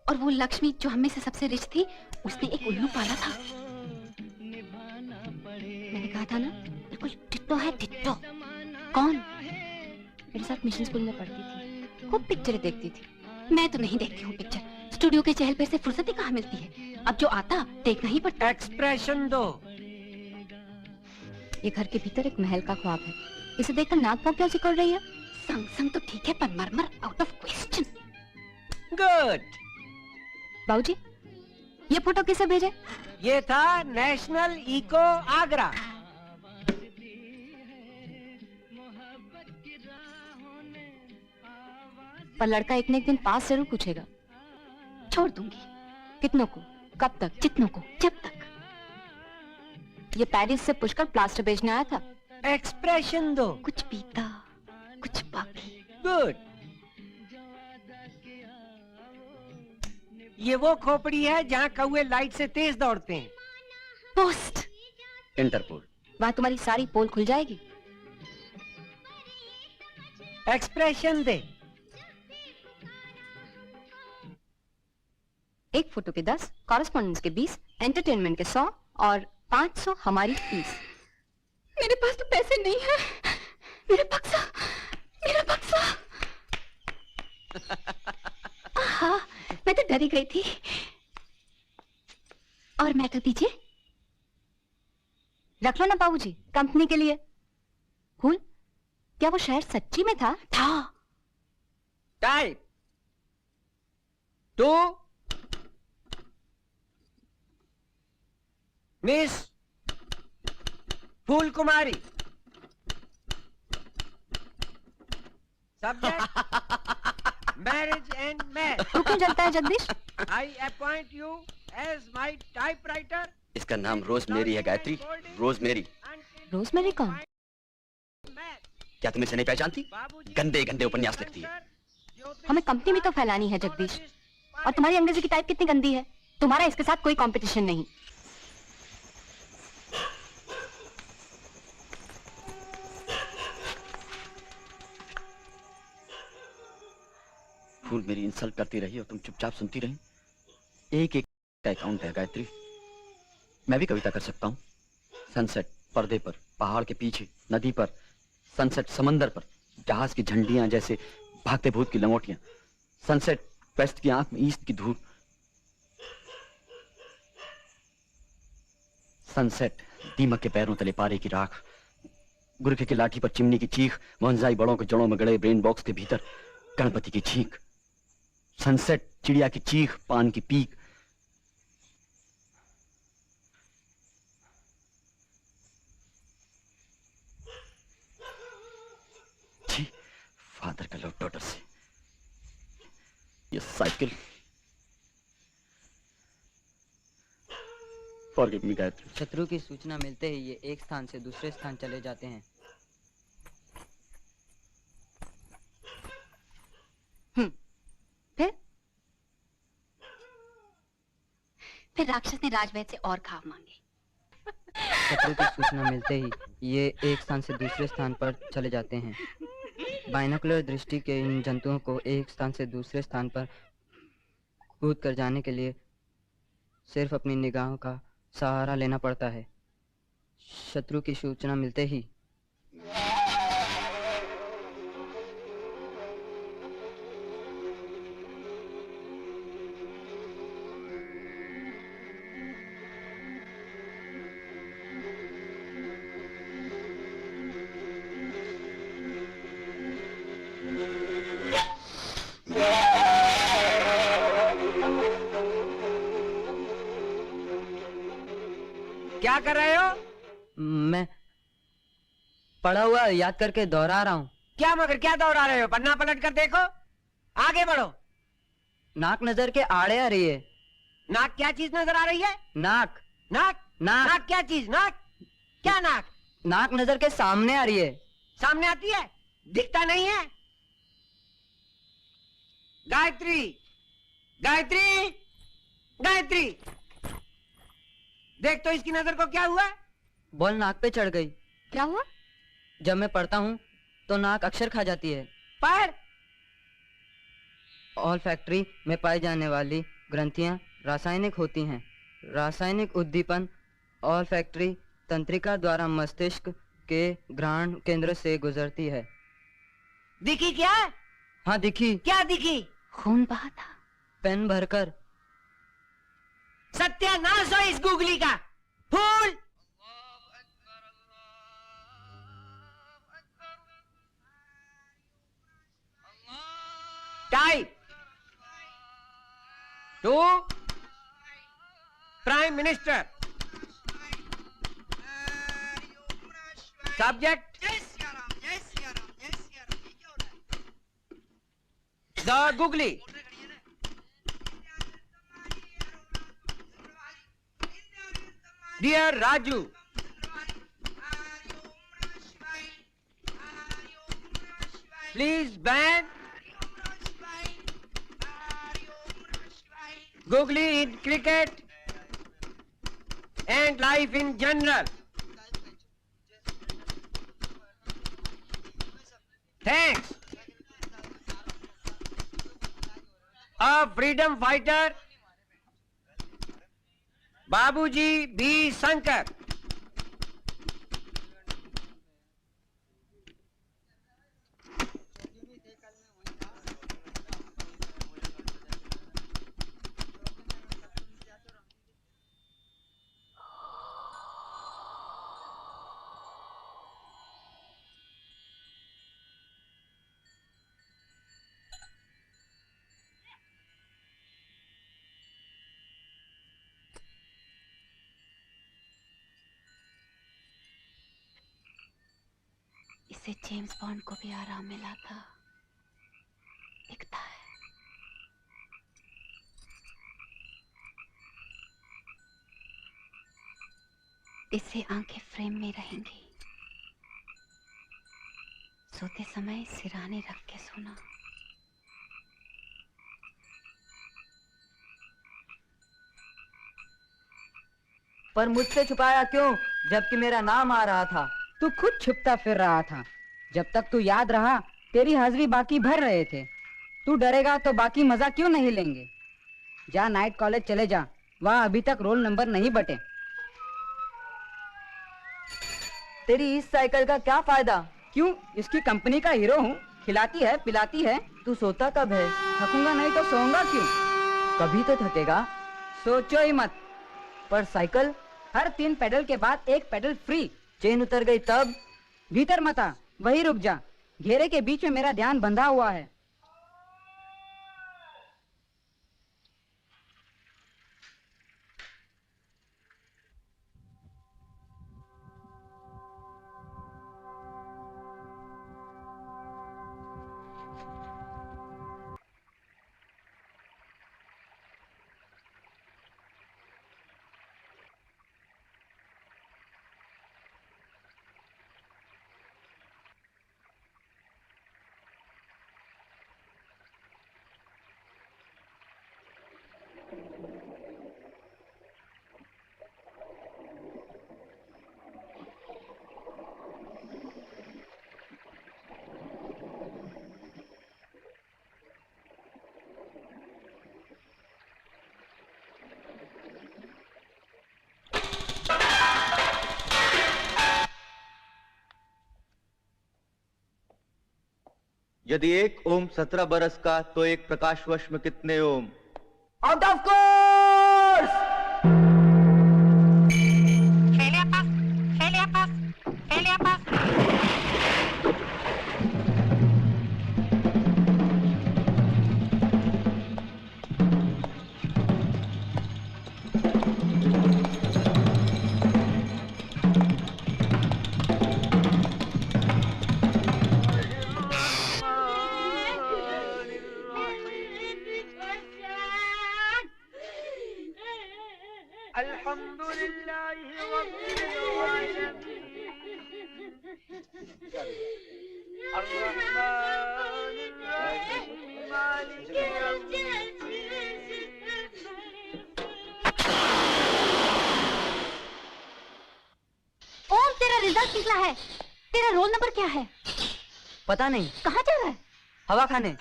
S2: और वो लक्ष्मी जो हमें से सबसे रिच थी, उसने एक उल्लू पाला था। मैंने कहा था ना, बिल्कुल टिट्टो है, टिट्टो। कौन? मेरे साथ मिशन स्कूल में पढ़ती थी, खूब पिक्चरें देखती थी। मैं तो नहीं देखती हूँ पिक्चर, स्टूडियो के चहल पहल से फुर्सत ही कहाँ मिलती है। अब जो आता देखना ही पड़ता।
S9: एक्सप्रेशन दो।
S2: ये घर के भीतर एक महल का ख्वाब है, इसे देखकर नाक पाँव क्यों सिकुड़ रही है? संग संग तो ठीक है, पर मरमर आउट ऑफ क्वेश्चन।
S9: गुड।
S2: बाबूजी, ये फोटो किसे भेजे?
S9: ये था नेशनल इको आगरा।
S2: पर लड़का एक न एक दिन पास जरूर पूछेगा। छोड़ दूंगी। कितनों को? कब तक? जितनों को, जब तक। ये पेरिस से पुष्कर प्लास्टर बेचने आया था।
S9: एक्सप्रेशन दो।
S2: कुछ पीता, कुछ बाकी।
S9: गुड। ये वो खोपड़ी है जहाँ कौवे लाइट से तेज दौड़ते हैं।
S2: पोस्ट।
S5: इंटरपोल।
S2: वहाँ तुम्हारी सारी पोल खुल जाएगी।
S9: एक्सप्रेशन दे।
S2: एक फोटो के 10, कॉरेस्पॉन्डेंस के 20, एंटरटेनमेंट के 100 और 500 हमारी फीस। मेरे पास तो पैसे नहीं है। मेरा बक्सा, मेरा बक्सा। हाँ, मैं तो डरी गई थी। और मैटर दीजिए। रख लो ना बाबूजी, कंपनी के लिए। फूल, क्या वो शहर सच्ची में था?
S9: Type 2 miss Phool Kumari. Subject marriage and match.
S2: तू क्यों जलता है Jagdish?
S9: I appoint you as my typewriter.
S5: इसका नाम रोजमेरी है गायत्री, रोजमेरी।
S2: रोजमेरी कौन?
S5: क्या तुम इसे नहीं पहचानती? गंदे गंदे उपन्यास लिखती है।
S2: हमें कंपनी में तो फैलानी है जगदीश। और तुम्हारी अंग्रेजी की टाइप कितनी गंदी है। तुम्हारा इसके साथ कोई कंपटीशन नहीं।
S5: फूल मेरी इंसल्ट करती रही और तुम चुपचाप सुनती रही। एक एक का अकाउंट है गायत्री। मैं भी कविता कर सकता हूँ। सनसेट पर्दे पर, पहाड़ के पीछे, नदी पर, सनसेट समंदर पर, जहाज की झंडियां जैसे भागते भूत की लंगोटियां, सनसेट वेस्ट की आंख में ईस्ट की धूल, सनसेट दीमक के पैरों तले पारे की राख, गुरखे की लाठी पर चिमनी की चीख, मोहनजाई बड़ों के जड़ों में गड़े ब्रेन बॉक्स के भीतर गणपति की छींक, सनसेट चिड़िया की चीख, पान की पीक, फादर का लव डॉटर से ये साइकिल, Forgive me, Gayatri.
S13: शत्रु की सूचना मिलते ही ये एक स्थान से दूसरे स्थान चले जाते हैं।
S2: फिर राक्षस ने राजवैद्य से और घाव मांगे।
S13: शत्रु की सूचना मिलते ही ये एक स्थान से दूसरे स्थान पर चले जाते हैं। बाइनोकुलर दृष्टि के इन जंतुओं को एक स्थान से दूसरे स्थान पर कूद कर जाने के लिए सिर्फ अपनी निगाहों का सहारा लेना पड़ता है। शत्रु की सूचना मिलते ही
S9: क्या कर रहे हो?
S13: मैं पढ़ा हुआ याद करके दोहरा रहा हूँ।
S9: क्या मगर क्या दोहरा रहे हो? पन्ना पलट कर देखो, आगे बढ़ो।
S13: नाक नजर के आड़े आ रही है।
S9: नाक क्या चीज नजर आ रही है?
S13: नाक
S9: नाक
S13: नाक
S9: नाक क्या चीज? नाक क्या? नाक
S13: नाक नजर के सामने आ रही है।
S9: सामने आती है, दिखता नहीं है। गायत्री, गायत्री, गायत्री, देख तो इसकी नजर को क्या हुआ?
S13: बॉल नाक पे चढ़ गई।
S2: क्या हुआ?
S13: जब मैं पढ़ता हूँ तो नाक अक्षर खा जाती है।
S9: पढ़।
S13: ऑल फैक्ट्री में पाई जाने वाली ग्रंथियां रासायनिक होती हैं। रासायनिक उद्दीपन ऑल फैक्ट्री तंत्रिका द्वारा मस्तिष्क के घ्राण केंद्र से गुजरती है।
S9: दिखी क्या?
S13: हाँ दिखी।
S9: क्या दिखी?
S2: खून बहा था।
S13: पेन भरकर।
S9: सत्यानाश हो इस गुगली का। Phool. Type two prime minister. Subject the googly. Dear Raju, please ban googly in cricket and life in general. Thanks. A freedom fighter, बाबूजी बी शंकर।
S2: इससे जेम्स बॉन्ड को भी आराम मिला था, दिखता है। इससे आंखें फ्रेम में रहेंगी। सोते समय सिरहाने रख के सोना।
S13: पर मुझसे छुपाया क्यों, जबकि मेरा नाम आ रहा था?
S14: तू खुद छुपता फिर रहा था। जब तक तू याद रहा तेरी हाजिरी बाकी भर रहे थे। तू डरेगा तो बाकी मजा क्यों नहीं लेंगे? जा नाइट कॉलेज चले जा, वहाँ अभी तक रोल नंबर नहीं बटे।
S13: तेरी इस साइकिल का क्या फायदा?
S14: क्यों, इसकी कंपनी का हीरो हूँ। खिलाती है पिलाती है।
S13: तू सोता कब है?
S14: थकूंगा नहीं तो सोऊंगा क्यों?
S13: कभी तो थकेगा।
S14: सोचो ही मत।
S13: पर साइकिल
S14: हर 3 पेडल के बाद 1 पेडल फ्री।
S13: चेन उतर गई तब?
S14: भीतर मत आ, वही रुक जा। घेरे के बीच में मेरा ध्यान बंधा हुआ है।
S15: यदि एक ओम 17 बरस का तो एक प्रकाश वर्ष में कितने Om?
S10: Out of course.
S2: Om, तेरा रिजल्ट निकला है। तेरा रोल नंबर क्या है?
S13: पता नहीं।
S2: कहाँ जा रहा है?
S13: हवा खाने।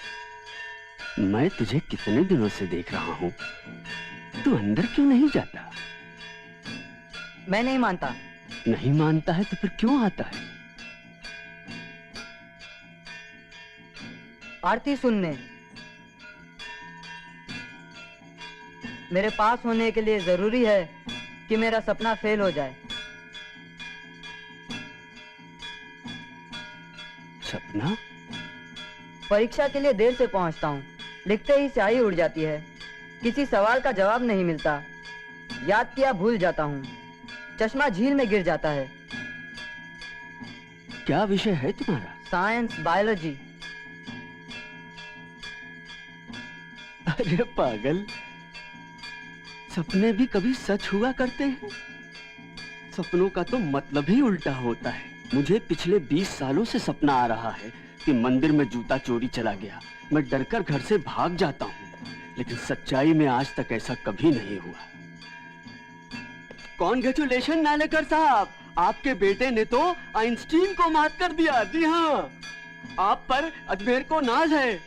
S8: मैं तुझे कितने दिनों से देख रहा हूँ, तू अंदर क्यों नहीं जाता?
S13: मैं नहीं मानता।
S8: नहीं मानता है तो फिर क्यों आता है?
S13: आरती सुनने। मेरे पास होने के लिए जरूरी है कि मेरा सपना फेल हो जाए।
S8: सपना?
S13: परीक्षा के लिए देर से पहुंचता हूँ, लिखते ही स्याही उड़ जाती है, किसी सवाल का जवाब नहीं मिलता, याद किया भूल जाता हूँ, चश्मा झील में गिर जाता है।
S8: क्या विषय है तुम्हारा?
S13: Science, biology.
S8: अरे पागल, सपने भी कभी सच हुआ करते हैं? सपनों का तो मतलब ही उल्टा होता है। मुझे पिछले 20 सालों से सपना आ रहा है कि मंदिर में जूता चोरी चला गया। मैं डरकर घर से भाग जाता हूँ, लेकिन सच्चाई में आज तक ऐसा कभी नहीं हुआ। कॉन्ग्रेचुलेशन नालेकर साहब, आपके बेटे ने तो आइंस्टीन को मात कर दिया। जी हाँ, आप पर अजमेर को नाज है।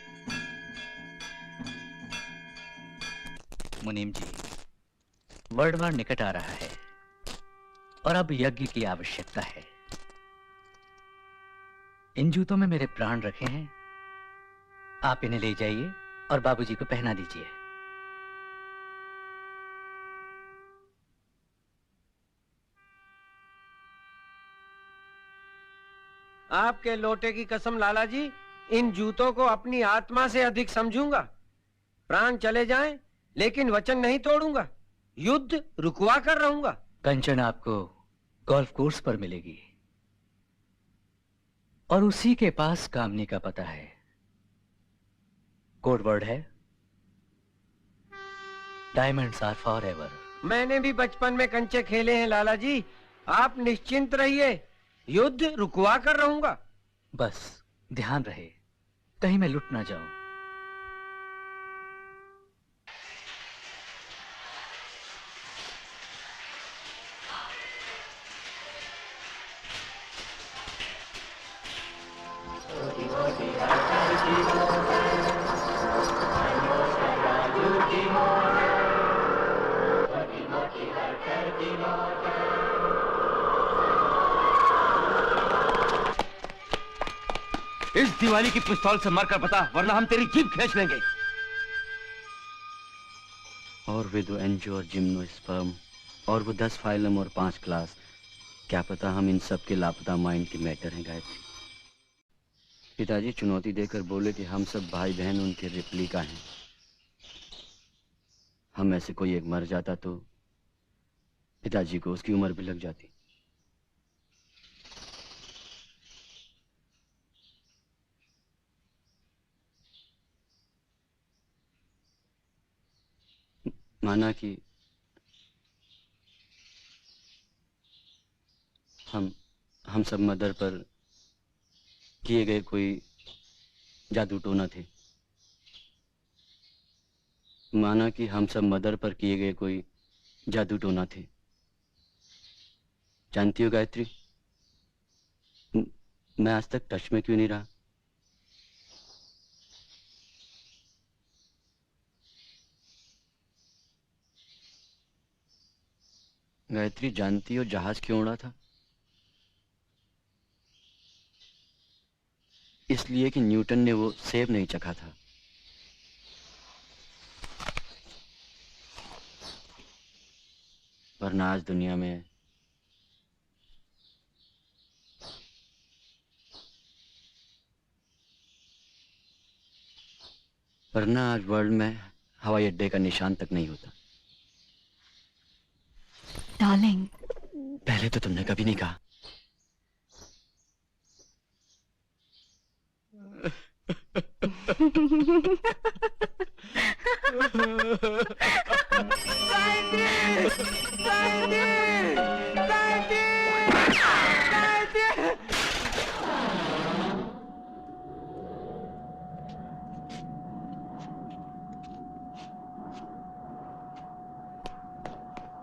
S4: मुनीम जी, वर्ल्ड वार निकट आ रहा है और अब यज्ञ की आवश्यकता है। इन जूतों में मेरे प्राण रखे हैं, आप इन्हें ले जाइए और बाबूजी को पहना दीजिए।
S9: आपके लोटे की कसम लाला जी, इन जूतों को अपनी आत्मा से अधिक समझूंगा। प्राण चले जाएं, लेकिन वचन नहीं तोड़ूंगा। युद्ध रुकवा कर रहूंगा।
S4: कंचन आपको गोल्फ कोर्स पर मिलेगी और उसी के पास कामनी का पता है। कोड वर्ड है डायमंड्स आर फॉर एवर।
S9: मैंने भी बचपन में कंचे खेले हैं लाला जी। आप निश्चिंत रहिए, युद्ध रुकवा कर रहूंगा।
S4: बस ध्यान रहे कहीं मैं लुट ना जाऊं।
S15: इस दिवाली की पिस्तौल से मारकर बता, वरना हम तेरी जीभ खींच लेंगे।
S5: और विदो एंजो और जिम्नोस्पर्म और वो 10 फाइलम और 5 क्लास, क्या पता हम इन सब के लापता माइंड के मैटर हैं गायत्री। पिताजी चुनौती देकर बोले कि हम सब भाई बहन उनके रिप्लिका हैं। हम में से कोई एक मर जाता तो पिताजी को उसकी उम्र भी लग जाती। माना कि हम सब मदर पर किए गए कोई जादू टोना थे। माना कि हम सब मदर पर किए गए कोई जादू टोना थे। जानती हो गायत्री, मैं आज तक टच में क्यों नहीं रहा? गायत्री, जानती हो जहाज क्यों उड़ा था? इसलिए कि न्यूटन ने वो सेब नहीं चखा था। वरना आज दुनिया में आज वर्ल्ड में हवाई अड्डे का निशान तक नहीं होता।
S2: डार्लिंग,
S5: पहले तो तुमने कभी नहीं कहा।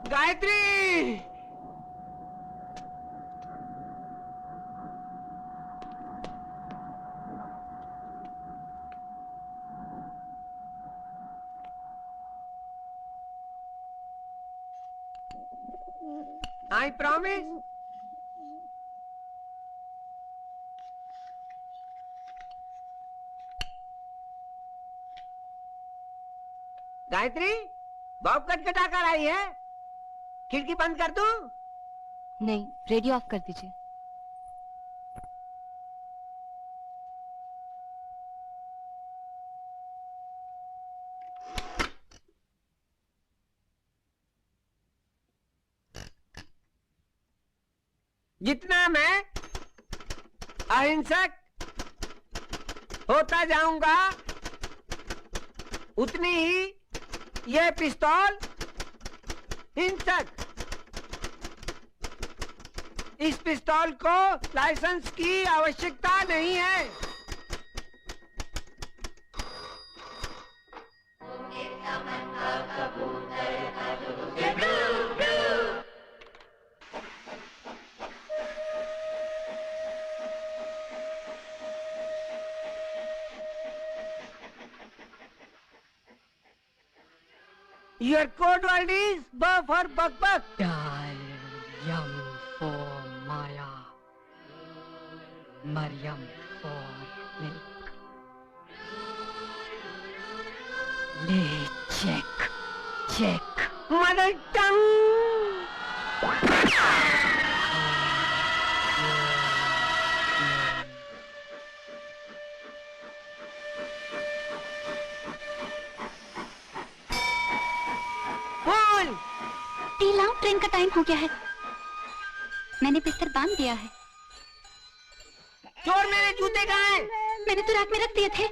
S9: Gayatri! I promise. Gayatri, bob कटकटा कर आई है। खिड़की बंद कर दूं?
S2: नहीं, रेडियो ऑफ कर दीजिए।
S9: जितना मैं अहिंसक होता जाऊंगा, उतनी ही यह पिस्तौल हिंसक। इस पिस्तौल को लाइसेंस की आवश्यकता नहीं है। Your code word is B for buck buck.
S14: Yum for Maya. Maryam for milk. Le check, check.
S9: Mother tongue.
S2: टीलाओ, ट्रेन का टाइम हो गया है। मैंने बिस्तर बांध दिया है।
S9: चोर, मेरे जूते कहाँ हैं?
S2: मैंने तो रात में रख दिए थे।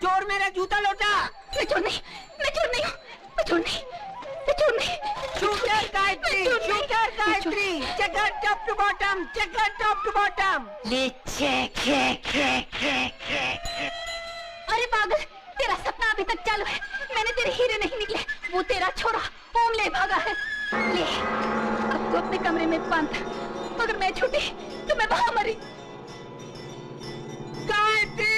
S9: चोर, मेरा जूता लौटा।
S2: मैं चोर नहीं, मैं चोर नहीं हूँ, मैं चोर नहीं, मैं चोर नहीं।
S9: Shooter Gayatri, shooter Gayatri, checker top to bottom, checker top to bottom.
S2: ले चेक, अरे पागल, तेरा सपना अभी तक चालू है। मैंने तेरे हीरे नहीं निकले, वो तेरा छोरा ओम ले भागा है। ले, अब तो अपने कमरे में बंद। अगर मैं छूटी तो मैं वहां मरी।
S9: गायत्री!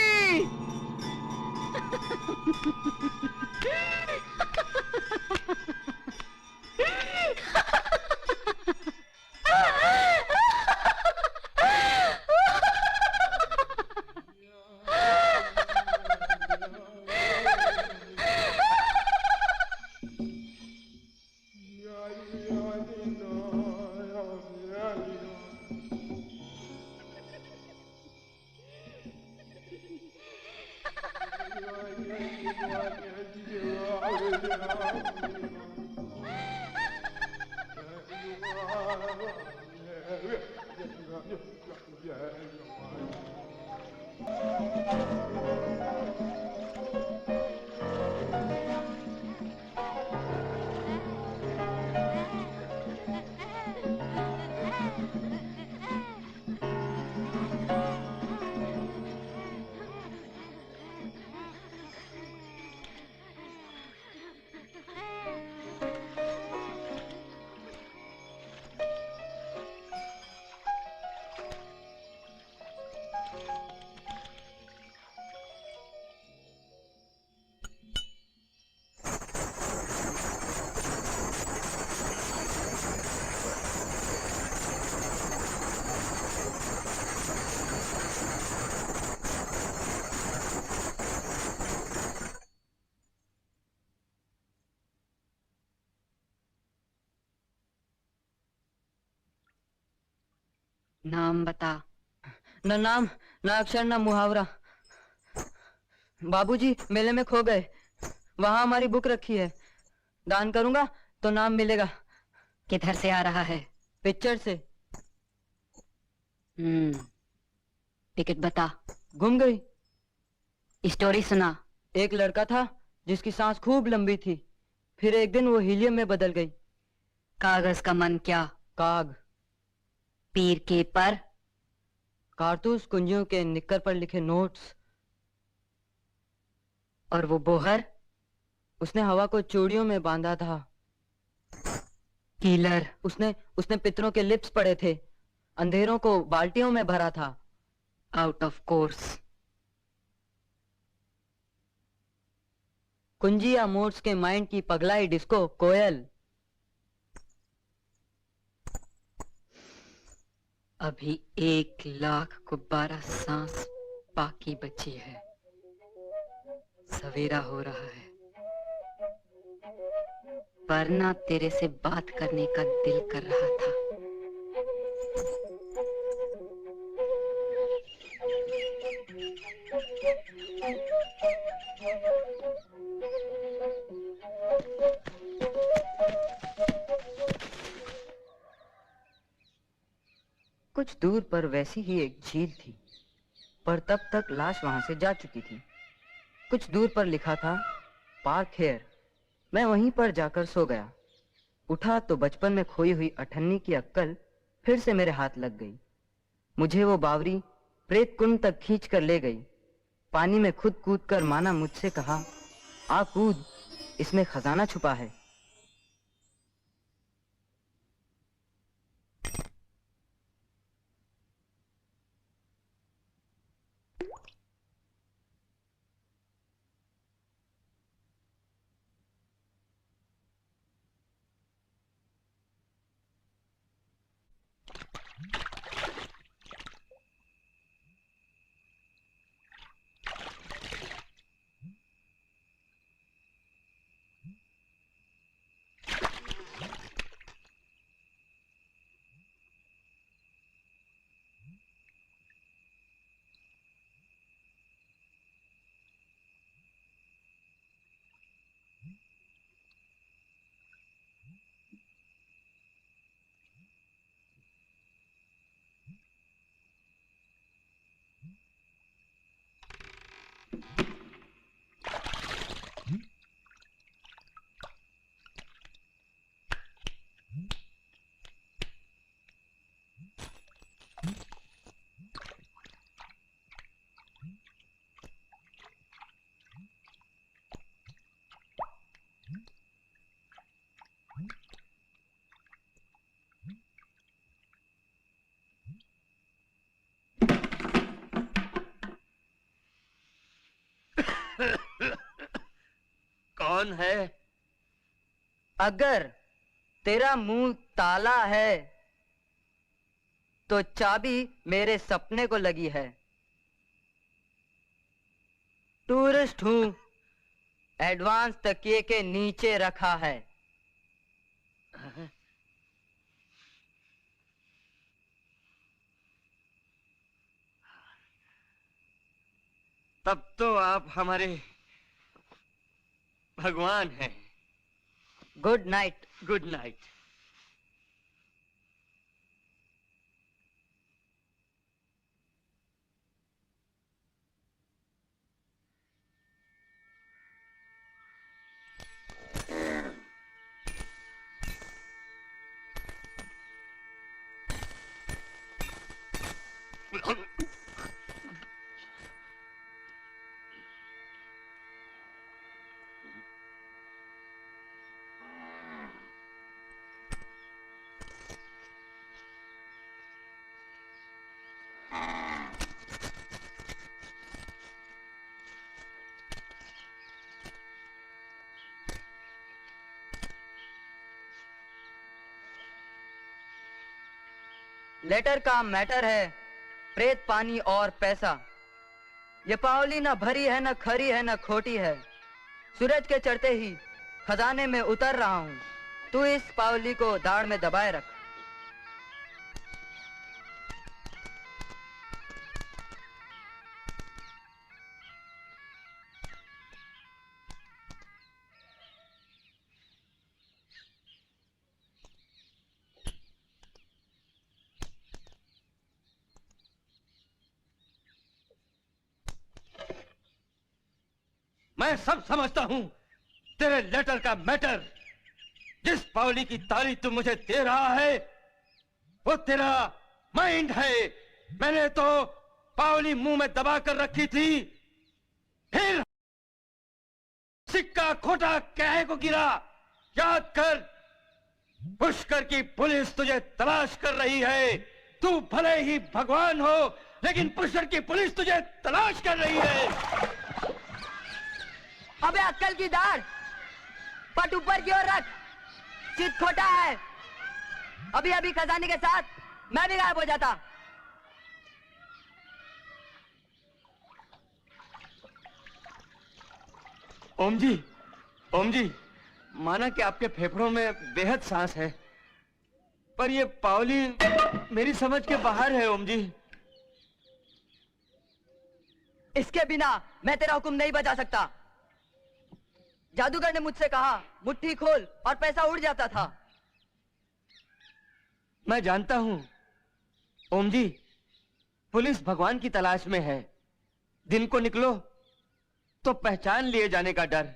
S3: नाम बता। न नाम, न अक्षर, न मुहावरा। बाबूजी मेले में खो गए, वहां हमारी बुक रखी है, दान करूंगा तो नाम मिलेगा। किधर से आ रहा है? पिक्चर से। टिकट बता। गुम गई। स्टोरी सुना। एक लड़का था जिसकी सांस खूब लंबी थी, फिर एक दिन वो हीलियम में बदल गई। कागज का मन क्या? काग। पीर के पर? कारतूस कुंजियों के निक्कर पर लिखे नोट्स। और वो बोहर? उसने हवा को चूड़ियों में बांधा था। कीलर? उसने पितरों के लिप्स पड़े थे, अंधेरों को बाल्टियों में भरा था। Out of course. कुंजी या मोर्स के माइंड की पगलाई डिस्को कोयल। अभी 1,00,000 गुब्बारा सांस बाकी बची है। सवेरा हो रहा है, वरना तेरे से बात करने का दिल कर रहा था। कुछ दूर पर वैसी ही एक झील थी, पर तब तक लाश वहां से जा चुकी थी। कुछ दूर पर लिखा था पार्क हेयर। मैं वहीं पर जाकर सो गया। उठा तो बचपन में खोई हुई अठन्नी की अक्कल फिर से मेरे हाथ लग गई। मुझे वो बावरी प्रेत कुंड तक खींच कर ले गई। पानी में खुद कूद कर माना मुझसे कहा, आ कूद, इसमें खजाना छुपा है।
S9: कौन है?
S3: अगर तेरा मुंह ताला है तो चाबी मेरे सपने को लगी है। टूरिस्ट हूं, एडवांस तकिए के नीचे रखा है।
S9: तब तो आप हमारे भगवान हैं।
S3: Good night.
S9: Good night.
S3: Letter का मैटर है प्रेत, पानी और पैसा। ये पावली न भरी है, न खरी है, न खोटी है। सूरज के चढ़ते ही खजाने में उतर रहा हूँ। तू इस पावली को दाढ़ में दबाए रख।
S15: मैं सब समझता हूँ तेरे लेटर का मैटर। जिस पावली की तारीफ तू मुझे दे रहा है वो तेरा माइंड है। मैंने तो पावली मुंह में दबा कर रखी थी, फिर सिक्का खोटा कहे को गिरा। याद कर, पुष्कर की पुलिस तुझे तलाश कर रही है। तू भले ही भगवान हो लेकिन पुष्कर की पुलिस तुझे तलाश कर रही है।
S3: अबे अक्कल की दाढ़, पट ऊपर की ओर रख, चित खोटा है। अभी अभी खजाने के साथ मैं भी गायब हो जाता।
S15: ओम जी, माना कि आपके फेफड़ों में बेहद सांस है, पर ये पावली मेरी समझ के बाहर है। ओम जी,
S3: इसके बिना मैं तेरा हुक्म नहीं बजा सकता। जादूगर ने मुझसे कहा मुट्ठी खोल और पैसा उड़ जाता था।
S15: मैं जानता हूं ओम जी, पुलिस भगवान की तलाश में है। दिन को निकलो तो पहचान लिए जाने का डर,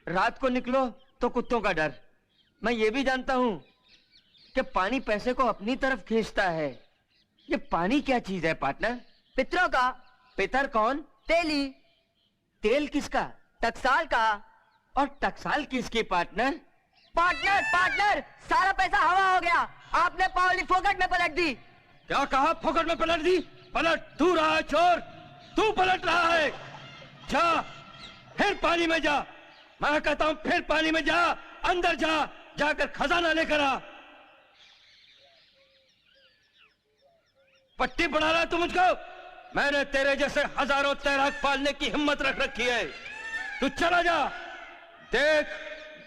S15: रात को निकलो तो कुत्तों का डर। मैं ये भी जानता हूं कि पानी पैसे को अपनी तरफ खींचता है। ये पानी क्या चीज है पार्टनर?
S3: पितरों का।
S15: पितर कौन?
S3: तेली।
S15: तेल किसका?
S3: टकसाल का।
S15: और टकसाल किसकी पार्टनर?
S3: पार्टनर, सारा पैसा हवा हो गया। आपने पावली फोकट में पलट दी।
S15: क्या कहा? फोकट में पलट दी? पलट तू रहा है चोर, तू पलट रहा है। जा, फिर पानी में जा। मैं कहता हूं फिर पानी में जा, अंदर जा, जाकर खजाना लेकर आ। पट्टी बढ़ा रहा तू मुझको? मैंने तेरे जैसे हजारों तैराक पालने की हिम्मत रख रखी है। तू चला जा, देख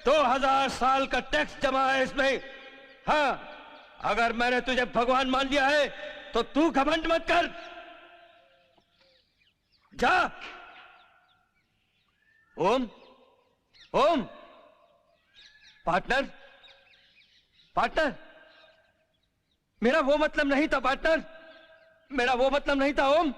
S15: 2000 साल का टैक्स जमा है इसमें। हाँ, अगर मैंने तुझे भगवान मान लिया है तो तू घमंड मत कर। जा। ओम, पार्टनर, मेरा वो मतलब नहीं था पार्टनर, मेरा वो मतलब नहीं था। ओम।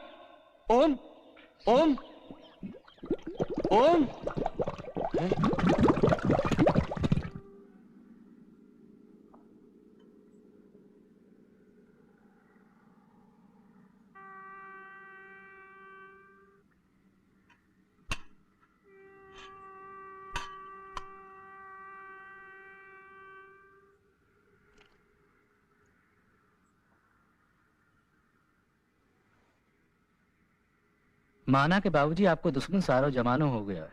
S4: माना कि बाबूजी आपको दुश्मन सारो जमानो हो गया है,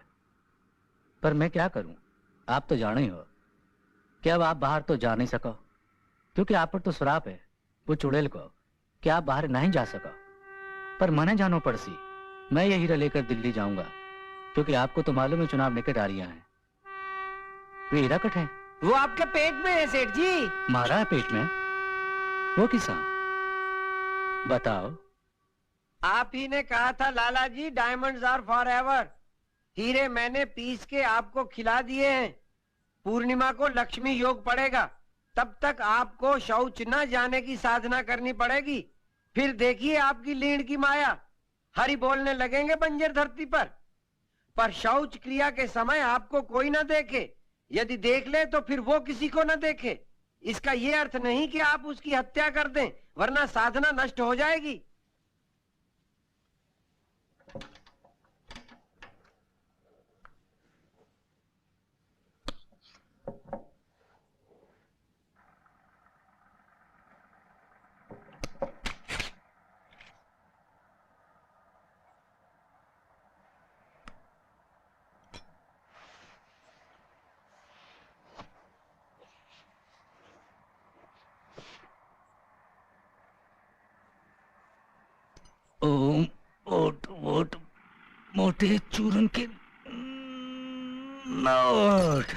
S4: पर मैं क्या करूं? आप तो जाने ही हो कि अब आप बाहर तो जा नहीं सको, क्योंकि आप पर तो श्राप है वो चुड़ैल को कि आप बाहर नहीं जा सको। पर मने जानो पड़सी, मैं ये हीरा लेकर दिल्ली जाऊंगा, क्योंकि आपको तो मालूम है चुनाव निकट आ रही हैं। वे हीरा कट है,
S9: वो आपके पेट में है सेठ जी।
S4: मारा है पेट में? वो किसा? बताओ।
S9: आप ही ने कहा था लाला जी, डायमंड्स आर फॉर एवर। हीरे मैंने पीस के आपको खिला दिए हैं। पूर्णिमा को लक्ष्मी योग पड़ेगा, तब तक आपको शौच न जाने की साधना करनी पड़ेगी। फिर देखिए आपकी लीण की माया, हरि बोलने लगेंगे बंजर धरती पर शौच क्रिया के समय आपको कोई न देखे। यदि देख ले तो फिर वो किसी को न देखे। इसका ये अर्थ नहीं कि आप उसकी हत्या कर दें, वरना साधना नष्ट हो जाएगी।
S4: ओम ओट वोट मोटे चूरन के नोट।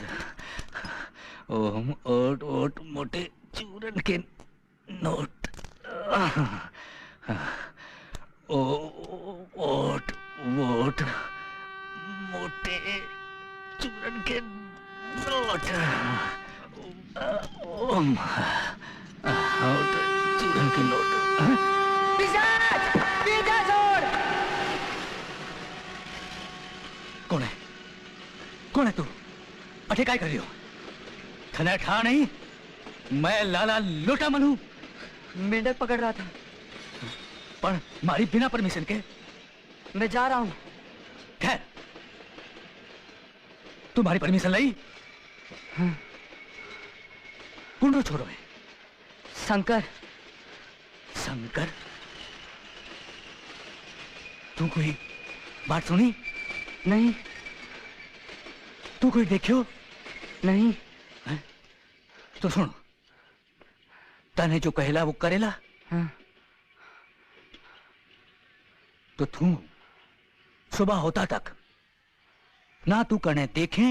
S4: ओम ओट वोट मोटे चूरन के नोट। ओट वोट मोटे चूरन के नोट। ओम ओट चूरन के नोट। कौन है? अठे काय कर रही हो? थने ठा नहीं, मैं लाला लोटा मन हूं।
S3: मेंढक पकड़ रहा था।
S4: पर मारी बिना परमिशन के।
S3: मैं जा रहा हूं।
S4: खैर, तुम्हारी परमिशन लाई?
S3: हाँ।
S4: कौन छोरो है?
S3: शंकर।
S4: शंकर? तू कोई बात सुनी?
S3: नहीं।
S4: तू कोई देखियो?
S3: नहीं।
S4: है? तो सुन, तने जो कहेला वो करेला?
S3: हाँ।
S4: तो तू सुबह होता तक ना तू कने देखे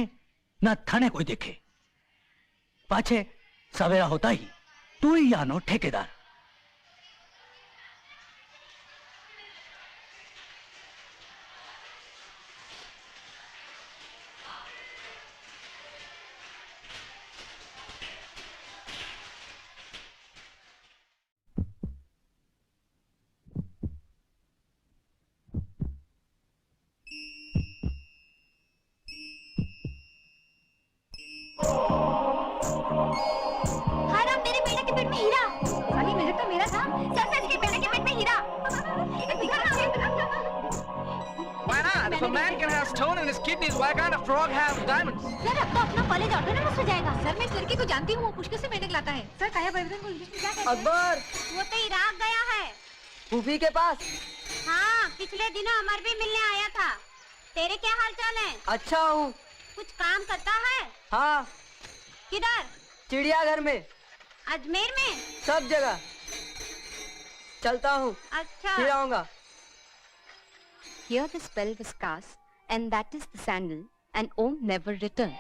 S4: ना थाने कोई देखे, पाछे सवेरा होता ही तू ही यानो ठेकेदार।
S2: If a man can have stone in his kidneys, why can't a frog have diamonds? Sir अब तो अपना कॉलेज ऑटोनॉमस हो जाएगा। सर मैं इस लड़के को जानती हूँ, वो पुष्कर से मेंढक लाता है। सर काया परिवर्तन को इंग्लिश में क्या कहते हैं?
S3: अकबर।
S2: वो तो इराक गया है।
S3: फूफी के पास।
S2: हाँ, पिछले दिनों अमर भी मिलने आया था। तेरे क्या हाल चाल है?
S3: अच्छा हूँ।
S2: कुछ काम करता है?
S3: हाँ।
S2: किधर?
S3: चिड़ियाघर में।
S2: अजमेर में?
S3: सब जगह। चलता हूँ।
S2: अच्छा।
S3: फिर आऊंगा।
S16: Here the spell was cast, and that is the sandal, and Om never returned.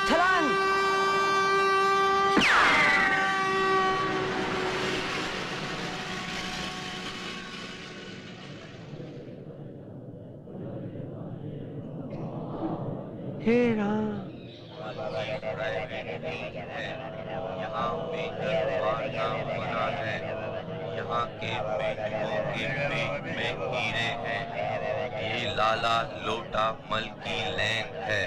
S3: छलांग।
S9: हे राम।
S7: यहाँ मेंढक मना है। यहाँ के मेंढकों के पेट में हीरे हैं। ये लाला लोटा मल की लैंड है।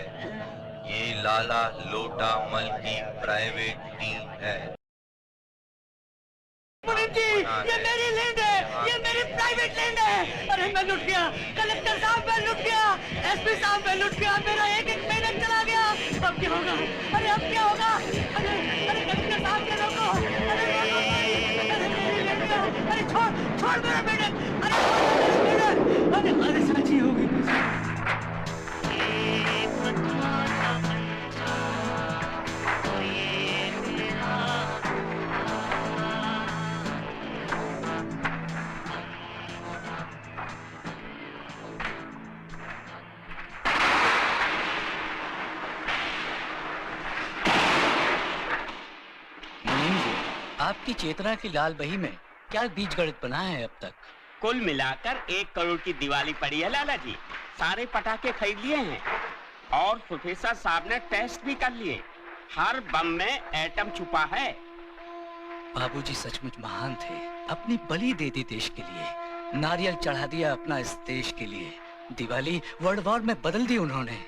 S7: ये लाला लोटा मल की प्राइवेट टीम है।
S10: जी, ये मेरी लैंड है, ये मेरी प्राइवेट लैंड है। अरे मैं लुट गया, कलेक्टर साहब मैं लुट गया, एसपी साहब मैं लुट गया, मेरा एक एक मेंढक चला गया। अब क्या होगा? अरे अब क्या होगा? अरे अरे कलेक्टर साहब के लोगों, अरे मेरी लैंड है, अरे छोड़ मेरा मेंढक, अरे सच्ची हो गई।
S4: आपकी चेतना की लाल बही में क्या बीज गणित बना है अब तक?
S17: कुल मिलाकर 1 करोड़ की दिवाली पड़ी है लाला जी। सारे पटाखे खरीद लिए हैं और प्रोफेसर साहब ने टेस्ट भी कर लिए। हर बम में एटम छुपा है।
S4: बाबूजी सचमुच महान थे, अपनी बलि दे दी देश के लिए, नारियल चढ़ा दिया अपना इस देश के लिए। दिवाली वर्ल्ड वॉर में बदल दी उन्होंने।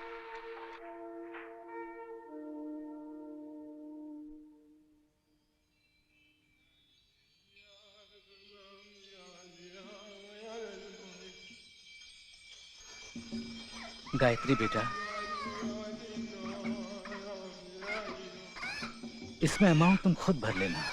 S4: गायत्री बेटा, इसमें अमाउंट तुम खुद भर लेना।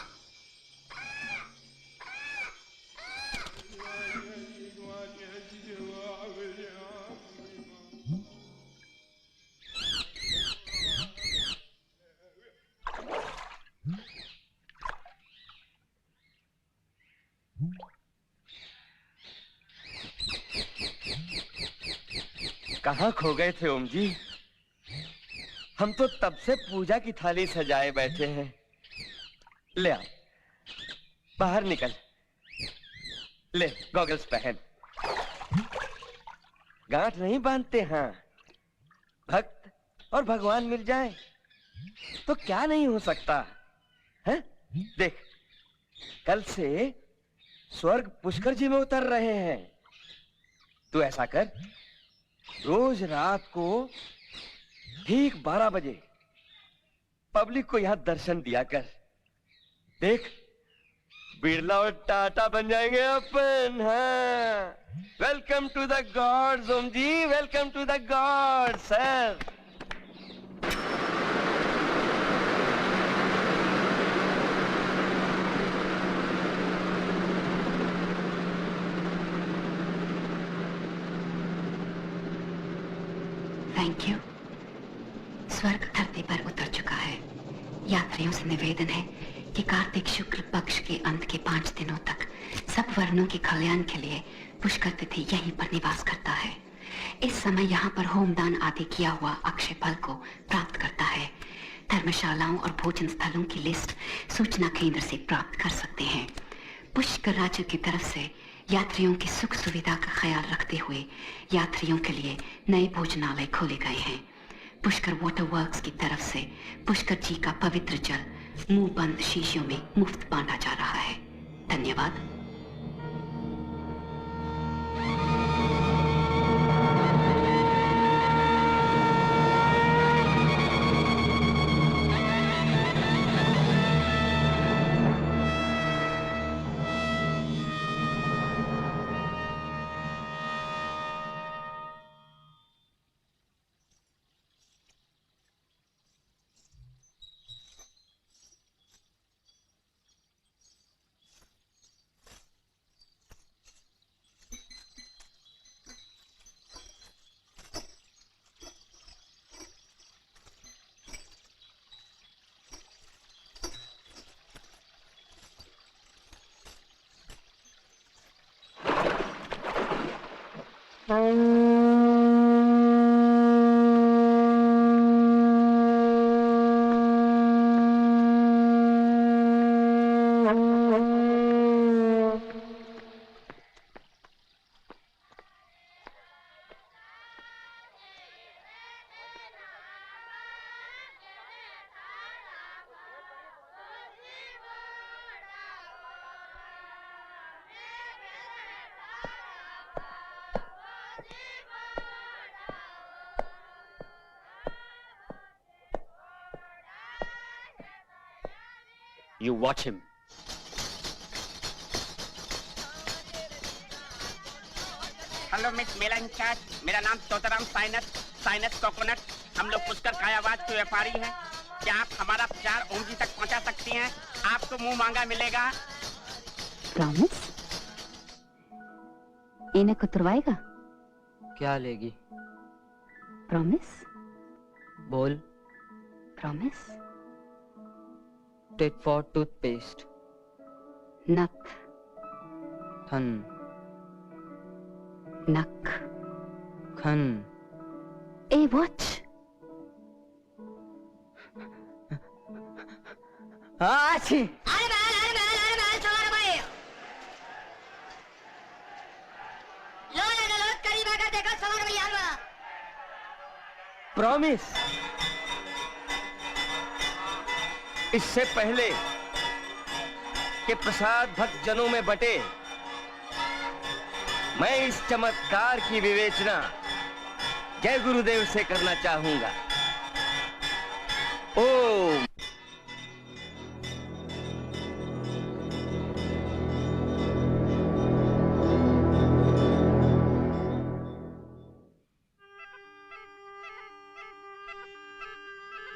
S15: कहाँ खो गए थे ओम जी? हम तो तब से पूजा की थाली सजाए बैठे हैं। ले आ, बाहर निकल। ले गॉगल्स पहन। गांठ नहीं बांधते। हाँ, भक्त और भगवान मिल जाए तो क्या नहीं हो सकता है? देख, कल से स्वर्ग पुष्कर जी में उतर रहे हैं। तू ऐसा कर, रोज रात को ठीक 12 बजे पब्लिक को यहां दर्शन दिया कर। देख, बिरला और टाटा बन जाएंगे अपन। हाँ, welcome to the gods Om ji, welcome to the gods sir.
S18: Thank you. स्वर्ग धरती पर उतर चुका है। यात्रियों से निवेदन है कि कार्तिक शुक्ल पक्ष के अंत के 5 दिनों तक सब वर्णों के कल्याण के लिए पुष्कर तिथि यहीं पर निवास करता है। इस समय यहाँ पर होमदान आदि किया हुआ अक्षय फल को प्राप्त करता है। धर्मशालाओं और भोजन स्थलों की लिस्ट सूचना केंद्र से प्राप्त कर सकते हैं। पुष्कर राज्य की तरफ से यात्रियों की सुख सुविधा का ख्याल रखते हुए यात्रियों के लिए नए भोजनालय खोले गए हैं। पुष्कर वाटर वर्क्स की तरफ से पुष्कर जी का पवित्र जल मुंह बंद शीशियों में मुफ्त बांटा जा रहा है। धन्यवाद।
S15: You watch him.
S17: Hello miss मेला इंचार्ज, मेरा नाम तोताराम साइनस कोकोनट। हम लोग पुष्कर कायावाद के व्यापारी हैं। क्या आप हमारा प्रचार ओम जी तक पहुंचा सकती हैं? आपको मुंह मांगा मिलेगा।
S18: प्रॉमिस? इन्हें कुतरवाएगा?
S13: क्या लेगी?
S18: प्रॉमिस?
S13: बोल।
S18: प्रॉमिस?
S13: Tit for toothpaste.
S18: नक।
S13: थन।
S18: नक।
S13: खन।
S18: ए वॉच।
S13: आछी।
S15: प्रॉमिस, इससे पहले कि प्रसाद भक्त जनों में बटे, मैं इस चमत्कार की विवेचना जय गुरुदेव से करना चाहूंगा। ओम।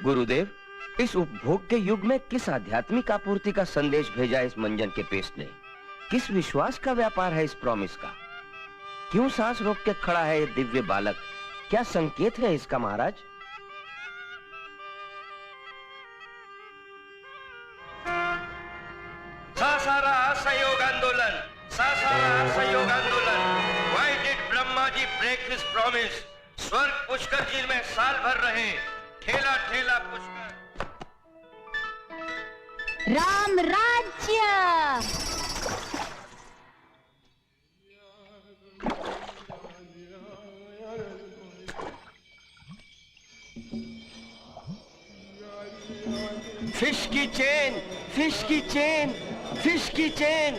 S15: गुरुदेव, इस उपभोग के युग में किस आध्यात्मिक आपूर्ति का संदेश भेजा इस मंजन के पेस्ट ने? किस विश्वास का व्यापार है इस प्रॉमिस का? क्यों सांस रोक के खड़ा है ये दिव्य बालक? क्या संकेत है इसका महाराज? सासारा असहयोग आंदोलन, सासारा असहयोग आंदोलन। Why did Brahma ji break his promise? स्वर्ग पुष्कर जी में साल भर रहे, ठेला ठेला पुष्कर।
S2: राम राज्य।
S15: फिश की चेन, फिश की चेन, फिश की चेन,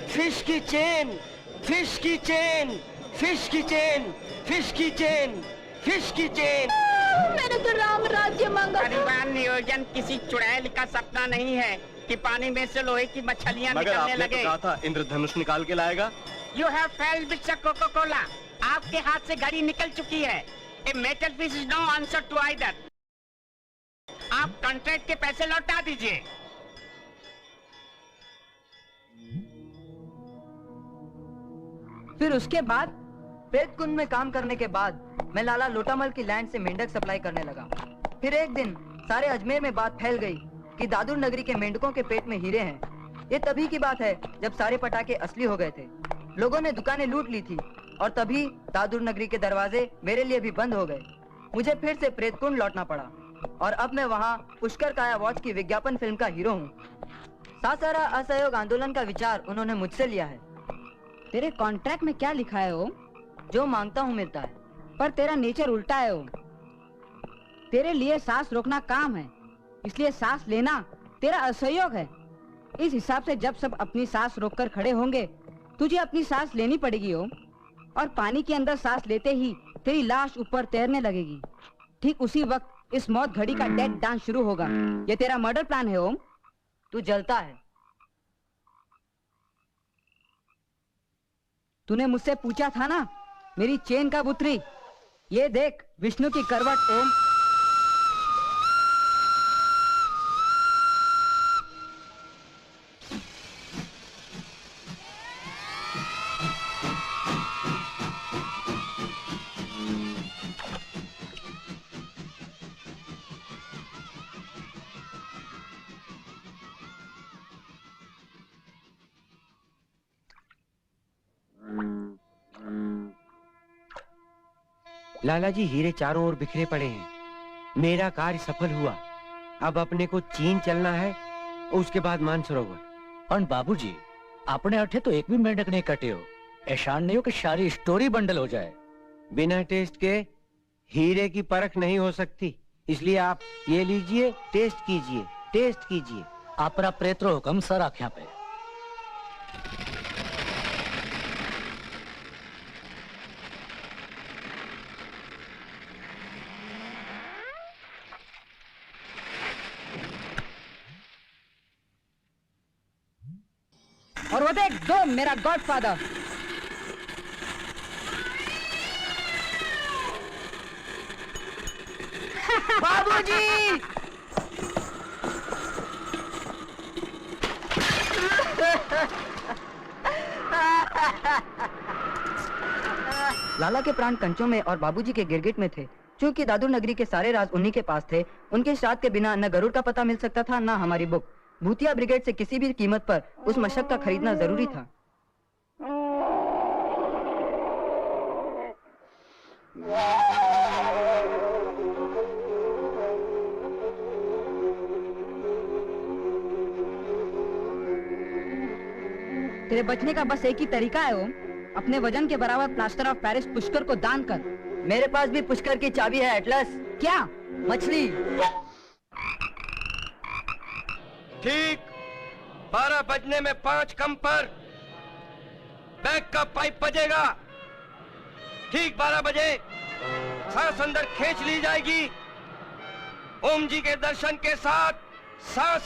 S15: फिश की चेन, फिश की चेन, फिश की चेन, फिश की चेन, फिश की चेन।
S2: मैंने तो राम राज्य मांगा।
S17: परिवार नियोजन किसी चुड़ैल का सपना नहीं है कि पानी में से लोहे की मछलियाँ निकलने लगे।
S15: तो कहा था इंद्रधनुष निकाल के लाएगा।
S17: You have failed with Coca Cola. आपके हाथ से घड़ी निकल चुकी है। A metal piece is no answer to either। आप कॉन्ट्रैक्ट के पैसे लौटा दीजिए।
S3: फिर उसके बाद प्रेत कुंड में काम करने के बाद मैं लाला लोटामल की लैंड से मेंढक सप्लाई करने लगा। फिर एक दिन सारे अजमेर में बात फैल गई कि दादुर नगरी के मेंढकों के पेट में हीरे हैं। ये तभी की बात है जब सारे पटाखे असली हो गए थे। लोगों ने दुकानें लूट ली थी और तभी दादुर नगरी के दरवाजे मेरे लिए भी बंद हो गए। मुझे फिर से प्रेतकुंड लौटना पड़ा और अब मैं वहाँ पुष्कर काया वॉच की विज्ञापन फिल्म का हीरो हूँ। सासारा असहयोग आंदोलन का विचार उन्होंने मुझसे लिया है।
S14: तेरे कॉन्ट्रैक्ट में क्या लिखा है ओम?
S3: जो मांगता हूँ मिलता है।
S14: पर तेरा नेचर उल्टा है ओम। तेरे लिए सांस रोकना काम है, इसलिए सांस लेना तेरा असहयोग है। इस हिसाब से जब सब अपनी सांस रोककर खड़े होंगे, तुझे अपनी सांस लेनी पड़ेगी ओम। और पानी के अंदर सांस लेते ही तेरी लाश ऊपर तैरने लगेगी। ठीक उसी वक्त इस मौत घड़ी का डेथ डांस शुरू होगा। ये तेरा मर्डर प्लान है ओम।
S3: तू जलता है।
S14: तूने मुझसे पूछा था ना मेरी चेन का बुतरी। ये देख विष्णु की करवट ओम।
S9: लाला जी, हीरे चारों ओर बिखरे पड़े हैं। मेरा कार्य सफल हुआ। अब अपने को चीन चलना है और उसके बाद मानसरोवर।
S4: पण बाबूजी, आपने अठे तो एक भी मेंढक नहीं कटे हो। ऐसा नहीं हो कि सारी स्टोरी बंडल हो जाए।
S9: बिना टेस्ट के हीरे की परख नहीं हो सकती, इसलिए आप ये लीजिए, टेस्ट कीजिए, टेस्ट कीजिए।
S4: आपरा प्रेत्रो हुकम सर आख्या पे।
S14: और वो देख दो मेरा गॉडफादर।
S3: बाबूजी! लाला के प्राण कंचों में और बाबूजी के गिरगिट में थे। क्योंकि दादुर नगरी के सारे राज उन्हीं के पास थे। उनके श्राद्ध के बिना न गरुड़ का पता मिल सकता था, न हमारी बुक। भूतिया ब्रिगेड से किसी भी कीमत पर उस मशक का खरीदना जरूरी था।
S14: तेरे बचने का बस एक ही तरीका है ओम। अपने वजन के बराबर प्लास्टर ऑफ पेरिस पुष्कर को दान कर।
S3: मेरे पास भी पुष्कर की चाबी है एटलस।
S14: क्या?
S3: मछली।
S15: ठीक 12 बजने में 5 कम पर बैग का पाइप बजेगा। ठीक 12 बजे सांस अंदर खींच ली जाएगी। ओम जी के दर्शन के साथ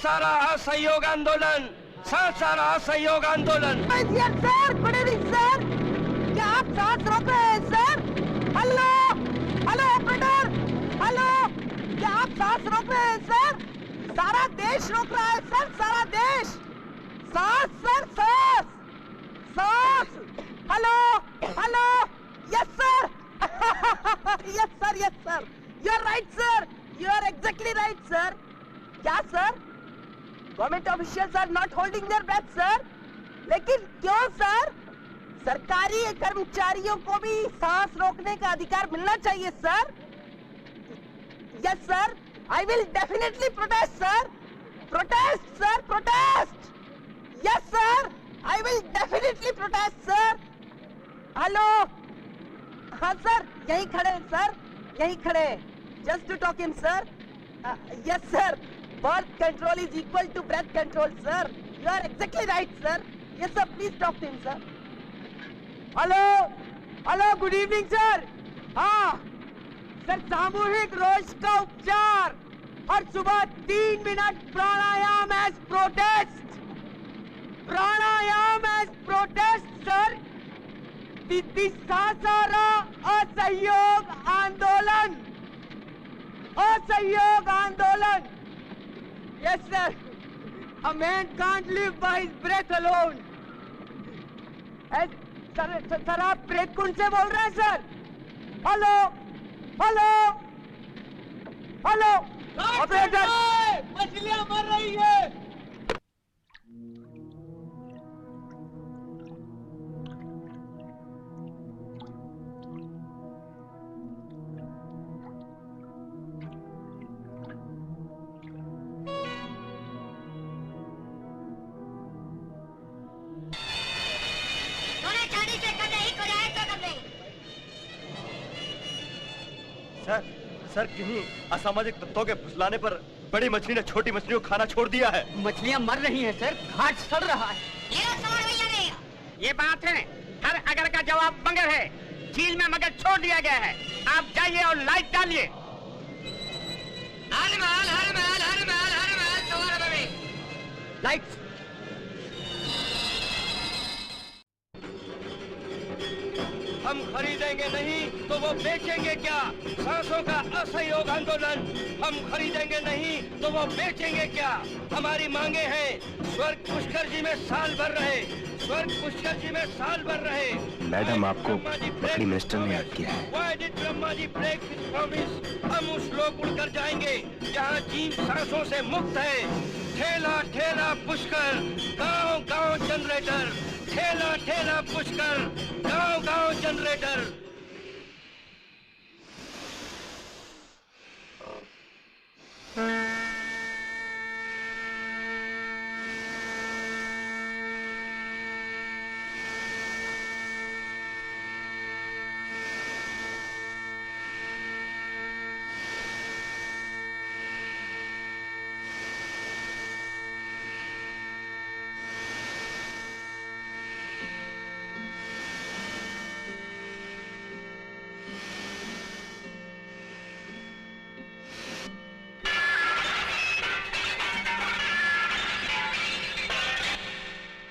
S15: सारा असहयोग आंदोलन, सारा असहयोग आंदोलन।
S2: Sir, good evening sir. क्या आप सांस रोक रहे हैं sir? Hello hello operator, hello, क्या आप सांस रोक रहे हैं सर? सारा देश रोक रहा है सर, सारा देश। सांस सर, सांस सांस। Hello hello, yes sir. Yes sir, yes sir, you are right sir, you are exactly right sir. क्या sir? Government officials are not holding their breath sir. लेकिन क्यों सर? सरकारी कर्मचारियों को भी सांस रोकने का अधिकार मिलना चाहिए sir. Yes sir, I will definitely protest sir. Protest sir, protest. Yes sir, I will definitely protest sir. Hello, हाँ सर, यहीं खड़े सर, यहीं खड़े। Just to talk in sir. Yes sir, birth control is equal to breath control sir.
S9: You are exactly right, sir. Yes, sir. Please talk to him, sir. Hello. Hello. Good evening, sir. हाँ, sir सामूहिक रोष का उपचार हर सुबह 3 minute प्राणायाम as protest. प्राणायाम as protest, sir. Sasaram असहयोग आंदोलन। असहयोग आंदोलन। Yes, sir. A man can't live by his breath alone. Sir आप प्रेत कुंड से बोल रहे हैं sir? Hello, hello, hello. Operator, मछलियां मर रही है।
S15: सर किन्हीं असामाजिक तत्वों के फुसलाने पर बड़ी मछली ने छोटी मछलियों को खाना छोड़ दिया है।
S14: मछलियां मर रही हैं सर, घाट सड़ रहा है।
S17: ये बात है, हर अगर का जवाब मगर है। झील में मगर छोड़ दिया गया है। आप जाइए और लाइट डालिए।
S15: लाइट्स। हम खरीदेंगे नहीं तो वो बेचेंगे क्या? सांसों का असहयोग आंदोलन। हम खरीदेंगे नहीं तो वो बेचेंगे क्या? हमारी मांगे हैं स्वर्ग पुष्कर जी में साल भर रहे। स्वर्ग पुष्कर जी में साल भर रहे।
S5: मैडम, आपको बकरी मिनिस्टर ने याद किया है।
S15: Why did Brahma ji break his promise? हम उस लोक उड़कर जाएंगे जहाँ जीव सांसों से मुक्त है। ठेला ठेला पुष्कर, गांव गांव जनरेटर। ठेला ठेला पुष्कर, गांव गांव जनरेटर।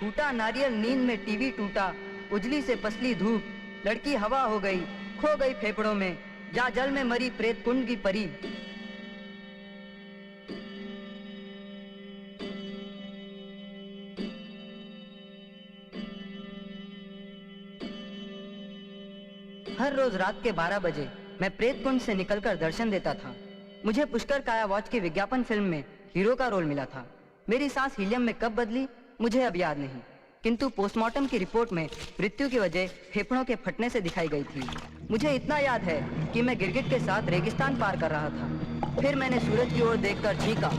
S3: टूटा नारियल नींद में टीवी टूटा, उजली से पसली धूप, लड़की हवा हो गई, खो गई फेफड़ों में, जा जल में मरी प्रेत कुंड की परी। हर रोज रात के 12 बजे मैं प्रेत कुंड से निकलकर दर्शन देता था। मुझे पुष्कर काया वॉच की विज्ञापन फिल्म में हीरो का रोल मिला था। मेरी सांस हीलियम में कब बदली मुझे अब याद नहीं, किंतु पोस्टमार्टम की रिपोर्ट में मृत्यु की वजह फेफड़ों के फटने से दिखाई गई थी। मुझे इतना याद है कि मैं गिरगिट के साथ रेगिस्तान पार कर रहा था। फिर मैंने सूरज की ओर देखकर चीखा।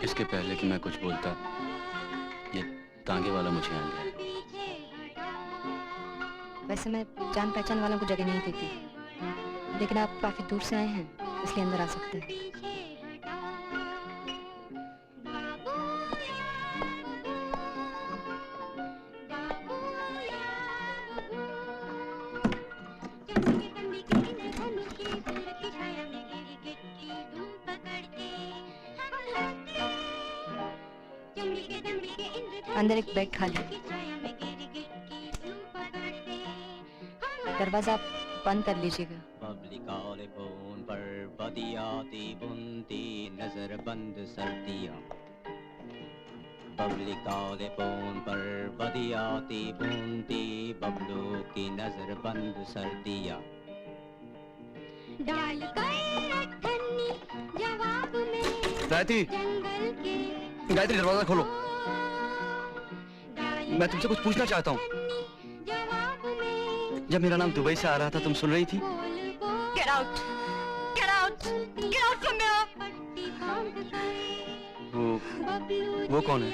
S5: इसके पहले कि मैं कुछ बोलता, ये तांगे वाला मुझे आ गया।
S16: वैसे मैं जान पहचान वालों को जगह नहीं देती, लेकिन आप काफी दूर से आए हैं, इसलिए अंदर आ सकते हैं। अंदर एक बेड खाली। दरवाजा बंद कर लीजिएगा।
S6: बबलिकाले फोन पर बदियाती बुनती नजर बंद सर्दियाँ। बबलिकाले फोन पर बदियाती बुनती बबलू की नजर बंद सर्दियाँ।
S5: गायत्री, गायत्री दरवाजा खोलो। मैं तुमसे कुछ पूछना चाहता हूँ। जब मेरा नाम दुबई से आ रहा था तुम सुन रही थी?
S16: Get out! Get out! Get out from here!
S5: वो कौन है?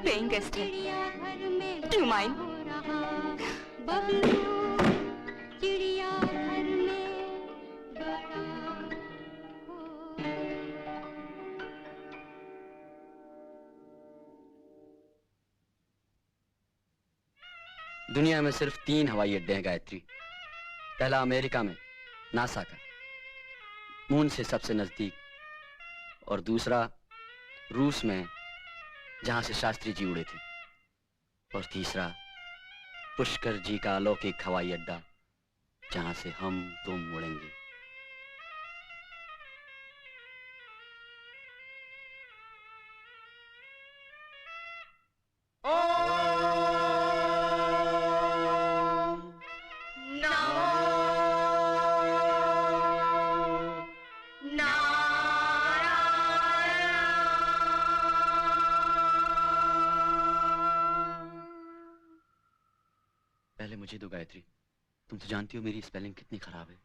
S16: Paying guest है। Do you mind?
S5: दुनिया में सिर्फ 3 हवाई अड्डे हैं गायत्री। पहला अमेरिका में नासा का, मून से सबसे नजदीक, और दूसरा रूस में जहां से शास्त्री जी उड़े थे, और तीसरा पुष्कर जी का अलौकिक हवाई अड्डा जहां से हम तुम उड़ेंगे। पहले मुझे दो गायत्री, तुम तो जानती हो मेरी स्पेलिंग कितनी खराब है।